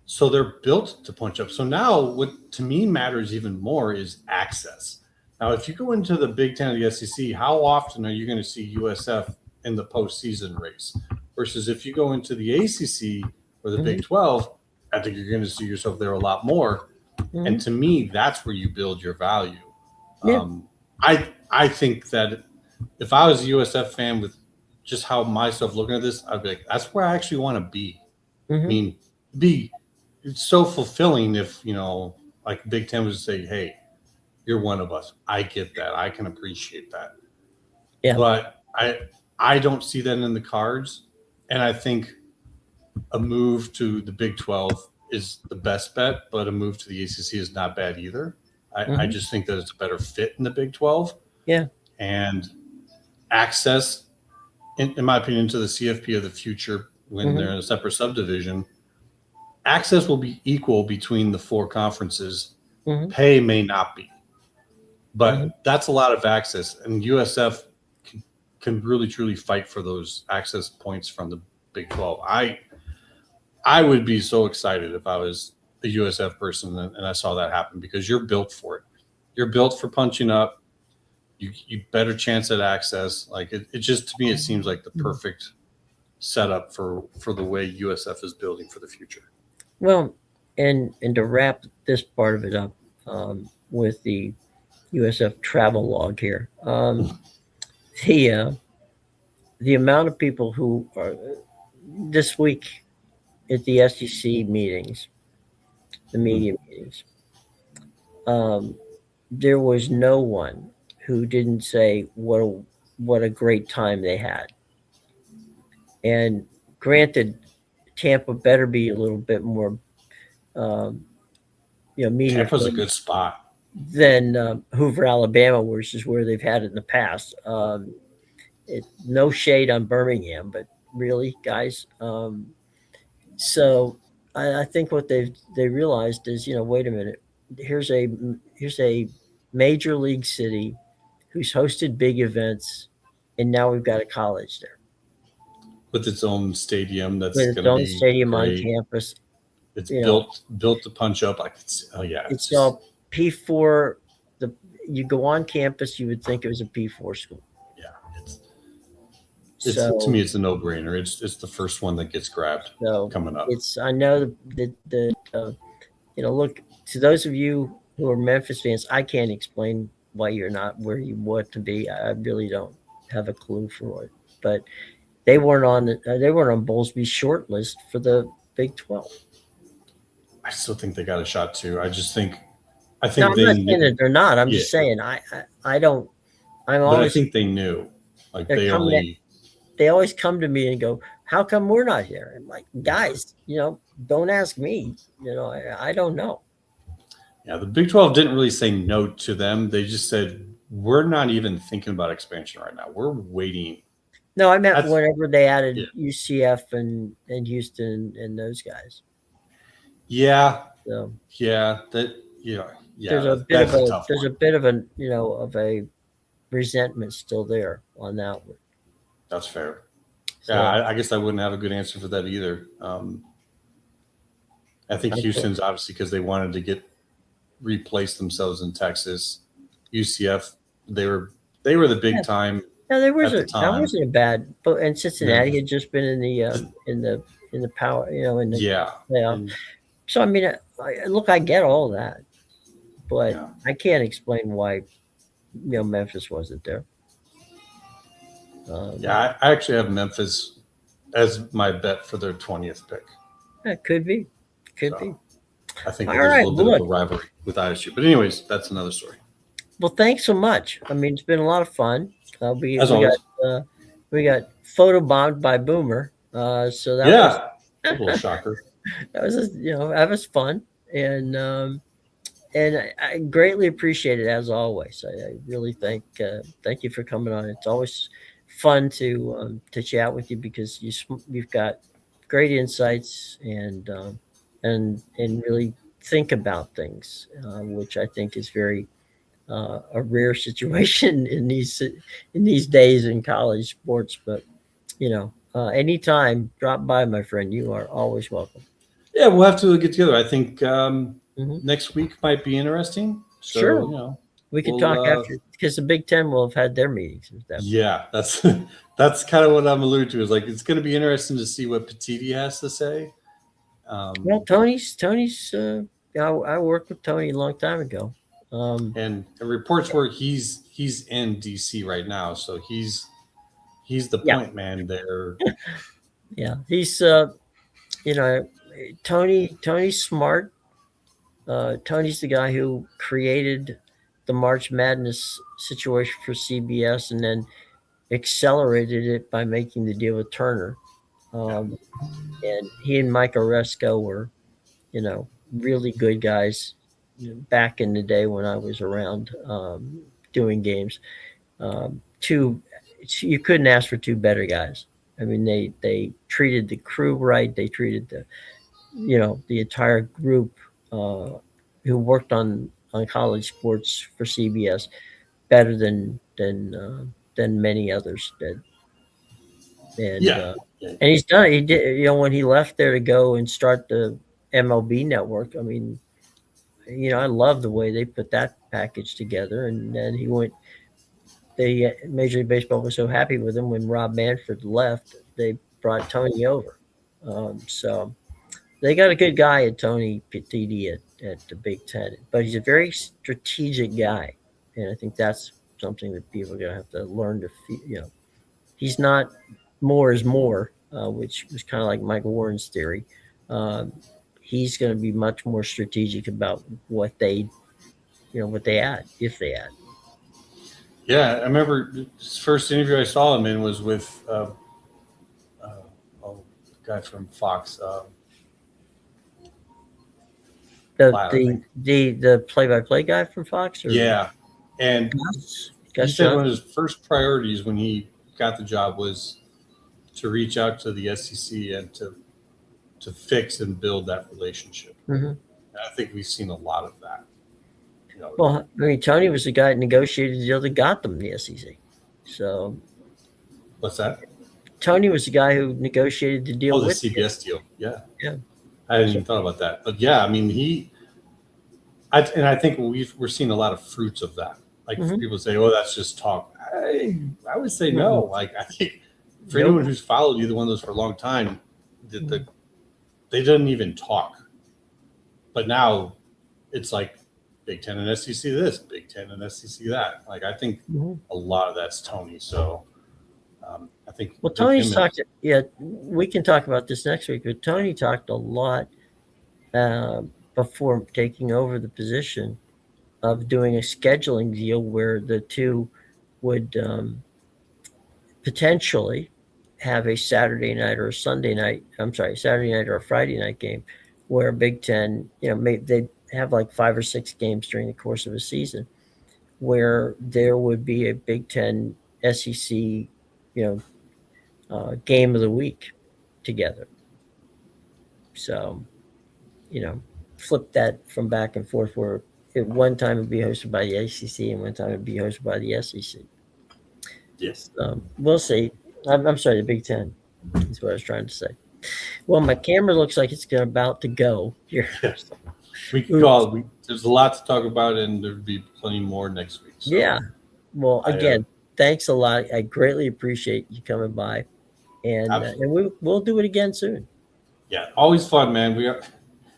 Speaker 2: So they're built to punch up. So now what to me matters even more is access. Now, if you go into the Big Ten or the SEC, how often are you going to see USF in the postseason race? Versus if you go into the ACC or the Big 12, I think you're going to see yourself there a lot more. And to me, that's where you build your value.
Speaker 1: Yeah.
Speaker 2: I think that if I was a USF fan with just how myself looking at this, I'd be like, that's where I actually want to be. I mean, it's so fulfilling if, like Big Ten was to say, hey, you're one of us. I get that. I can appreciate that.
Speaker 1: Yeah.
Speaker 2: But I don't see that in the cards. And I think a move to the Big 12 is the best bet, but a move to the ACC is not bad either. I just think that it's a better fit in the Big 12.
Speaker 1: Yeah.
Speaker 2: And access, in my opinion, to the CFP of the future when they're in a separate subdivision, access will be equal between the four conferences. Pay may not be. But that's a lot of access, and USF can really truly fight for those access points from the Big 12. I would be so excited if I was a USF person and I saw that happen, because you're built for it. You're built for punching up. You better chance at access. Like it just, to me, it seems like the perfect setup for the way USF is building for the future.
Speaker 1: Well, and to wrap this part of it up with the USF travel log here, the amount of people who are this week at the SEC meetings, the media meetings, there was no one who didn't say what a great time they had. And granted, Tampa better be a little bit more, media.
Speaker 2: Tampa's a good spot
Speaker 1: than Hoover, Alabama, which is where they've had it in the past. No shade on Birmingham, but really, guys. So I think what they realized is, wait a minute. Here's a major league city who's hosted big events, and now we've got a college there
Speaker 2: with its own stadium. That's
Speaker 1: with its own stadium on campus.
Speaker 2: It's built to punch up.
Speaker 1: It's all P4. You go on campus, you would think it was a P4 school.
Speaker 2: Yeah, to me, it's a no-brainer. It's the first one that gets grabbed coming up.
Speaker 1: I know that look, to those of you who are Memphis fans, I can't explain why you're not where you want to be. I really don't have a clue for it. But they weren't on Bowlesby's short list for the Big 12.
Speaker 2: I still think they got a shot too. I think
Speaker 1: I'm not saying that they're not. I'm just saying I don't.
Speaker 2: I think they knew. Like they
Speaker 1: always come to me and go, "How come we're not here?" I'm like, guys, don't ask me. I don't know.
Speaker 2: Yeah, the Big 12 didn't really say no to them. They just said, we're not even thinking about expansion right now. We're waiting
Speaker 1: No, I meant
Speaker 2: That's-
Speaker 1: whenever they added
Speaker 2: yeah.
Speaker 1: UCF and Houston and those guys.
Speaker 2: Yeah,
Speaker 1: So
Speaker 2: yeah, that yeah,
Speaker 1: there's a
Speaker 2: yeah.
Speaker 1: bit
Speaker 2: That's
Speaker 1: of
Speaker 2: a
Speaker 1: a
Speaker 2: tough
Speaker 1: there's a
Speaker 2: one.
Speaker 1: bit of a of a resentment still there on that one.
Speaker 2: That's fair.
Speaker 1: So
Speaker 2: Yeah, I guess I wouldn't have a good answer for that either. I think
Speaker 1: okay.
Speaker 2: Houston's obviously because they wanted to replace themselves in Texas. UCF, they were the
Speaker 1: Yeah.
Speaker 2: big time
Speaker 1: No, there
Speaker 2: at the
Speaker 1: wasn't that
Speaker 2: time.
Speaker 1: wasn't a bad. But and Cincinnati
Speaker 2: Then,
Speaker 1: had just been in the power, in the
Speaker 2: yeah,
Speaker 1: playoff.
Speaker 2: and,
Speaker 1: So I mean, look, I get all that, but
Speaker 2: yeah,
Speaker 1: I can't explain why Memphis wasn't there.
Speaker 2: yeah. I actually have Memphis as my bet for their 20th pick.
Speaker 1: That could be.
Speaker 2: So I think
Speaker 1: All
Speaker 2: there's
Speaker 1: right,
Speaker 2: a little bit
Speaker 1: well,
Speaker 2: of a rivalry with ISU. But anyways, that's another story.
Speaker 1: Well, thanks so much. I mean, it's been a lot of fun. We
Speaker 2: As
Speaker 1: we
Speaker 2: always.
Speaker 1: got we got photobombed by Boomer. So that
Speaker 2: Yeah, a little shocker.
Speaker 1: that was fun, and I greatly appreciate it as always. I really thank you for coming on. It's always fun to chat with you because you've got great insights and really think about things, which I think is very a rare situation in these days in college sports. But anytime, drop by, my friend. You are always welcome.
Speaker 2: Yeah, we'll have to get together. I think
Speaker 1: Mhm.
Speaker 2: next week might be interesting. So,
Speaker 1: Sure. We could
Speaker 2: we'll,
Speaker 1: talk after because the Big Ten will have had their meetings and stuff.
Speaker 2: yeah, that's kind of what I'm alluding to. Is like it's going to be interesting to see what Petiti has to say.
Speaker 1: Well, Tony's. I worked with Tony a long time ago.
Speaker 2: And the reports were he's in DC right now, so he's the
Speaker 1: Yeah.
Speaker 2: point man there.
Speaker 1: Yeah, he's Tony's smart. Tony's the guy who created the March Madness situation for CBS and then accelerated it by making the deal with Turner. And he and Mike Oresco were, really good guys back in the day when I was around doing games. You couldn't ask for two better guys. I mean, they treated the crew right. They treated the entire group who worked on college sports for CBS better than many others did. And
Speaker 2: Yeah.
Speaker 1: and he's done it. He did, when he left there to go and start the MLB network. I mean, I love the way they put that package together. And then he went. Major League Baseball was so happy with him when Rob Manfred left. They brought Tony over. So they got a good guy at Tony Petiti at the Big Ten, but he's a very strategic guy, and I think that's something that people are going to have to learn to. He's not more is more, which was kind of like Michael Warren's theory. He's going to be much more strategic about what they add, if they add.
Speaker 2: Yeah, I remember his first interview I saw him in was with the guy from Fox.
Speaker 1: The play-by-play guy from Fox.
Speaker 2: Yeah, and he said
Speaker 1: Johnson?
Speaker 2: one of his first priorities when he got the job was to reach out to the SEC and to fix and build that relationship.
Speaker 1: Mm-hmm.
Speaker 2: And I think we've seen a lot of that.
Speaker 1: Well, I mean, Tony was the guy that negotiated the deal that got them the SEC. So,
Speaker 2: what's that?
Speaker 1: Tony was the guy who negotiated the deal
Speaker 2: the
Speaker 1: with
Speaker 2: CBS deal. Yeah. I hadn't even thought about that, but yeah, I mean, I think we're seeing a lot of fruits of that. Like people say, "Oh, that's just talk." I would say no. Like I think for anyone who's followed either one of those for a long time, they didn't even talk. But now it's like Big Ten and SEC this, Big Ten and SEC that. Like I think a lot of that's Tony. So I think.
Speaker 1: Well, Tony's talked. Yeah, we can talk about this next week. But Tony talked a lot before taking over the position of doing a scheduling deal where the two would potentially have a Saturday night or a Sunday night. I'm sorry, Saturday night or a Friday night game, where Big Ten, they'd have like 5 or 6 games during the course of a season, where there would be a Big Ten SEC, game of the week together. So, flip that from back and forth where at one time it'd be hosted by the ACC and one time it'd be hosted by the SEC.
Speaker 2: Yes.
Speaker 1: We'll see. I'm sorry, the Big Ten is what I was trying to say. Well, my camera looks like it's about to go here.
Speaker 2: Yes. We can call it. There's a lot to talk about, and there'll be plenty more next week. So
Speaker 1: Yeah. Well, again, thanks a lot. I greatly appreciate you coming by, and we'll do it again soon.
Speaker 2: Yeah, always fun, man.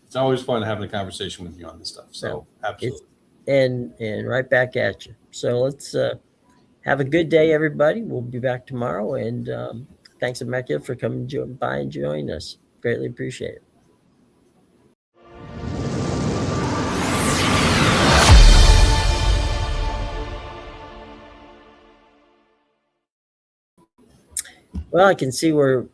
Speaker 2: It's always fun having a conversation with you on this stuff. So absolutely.
Speaker 1: And right back at you. So let's have a good day, everybody. We'll be back tomorrow, and thanks, Emeka, for coming by and joining us. Greatly appreciate it. Well, I can see we're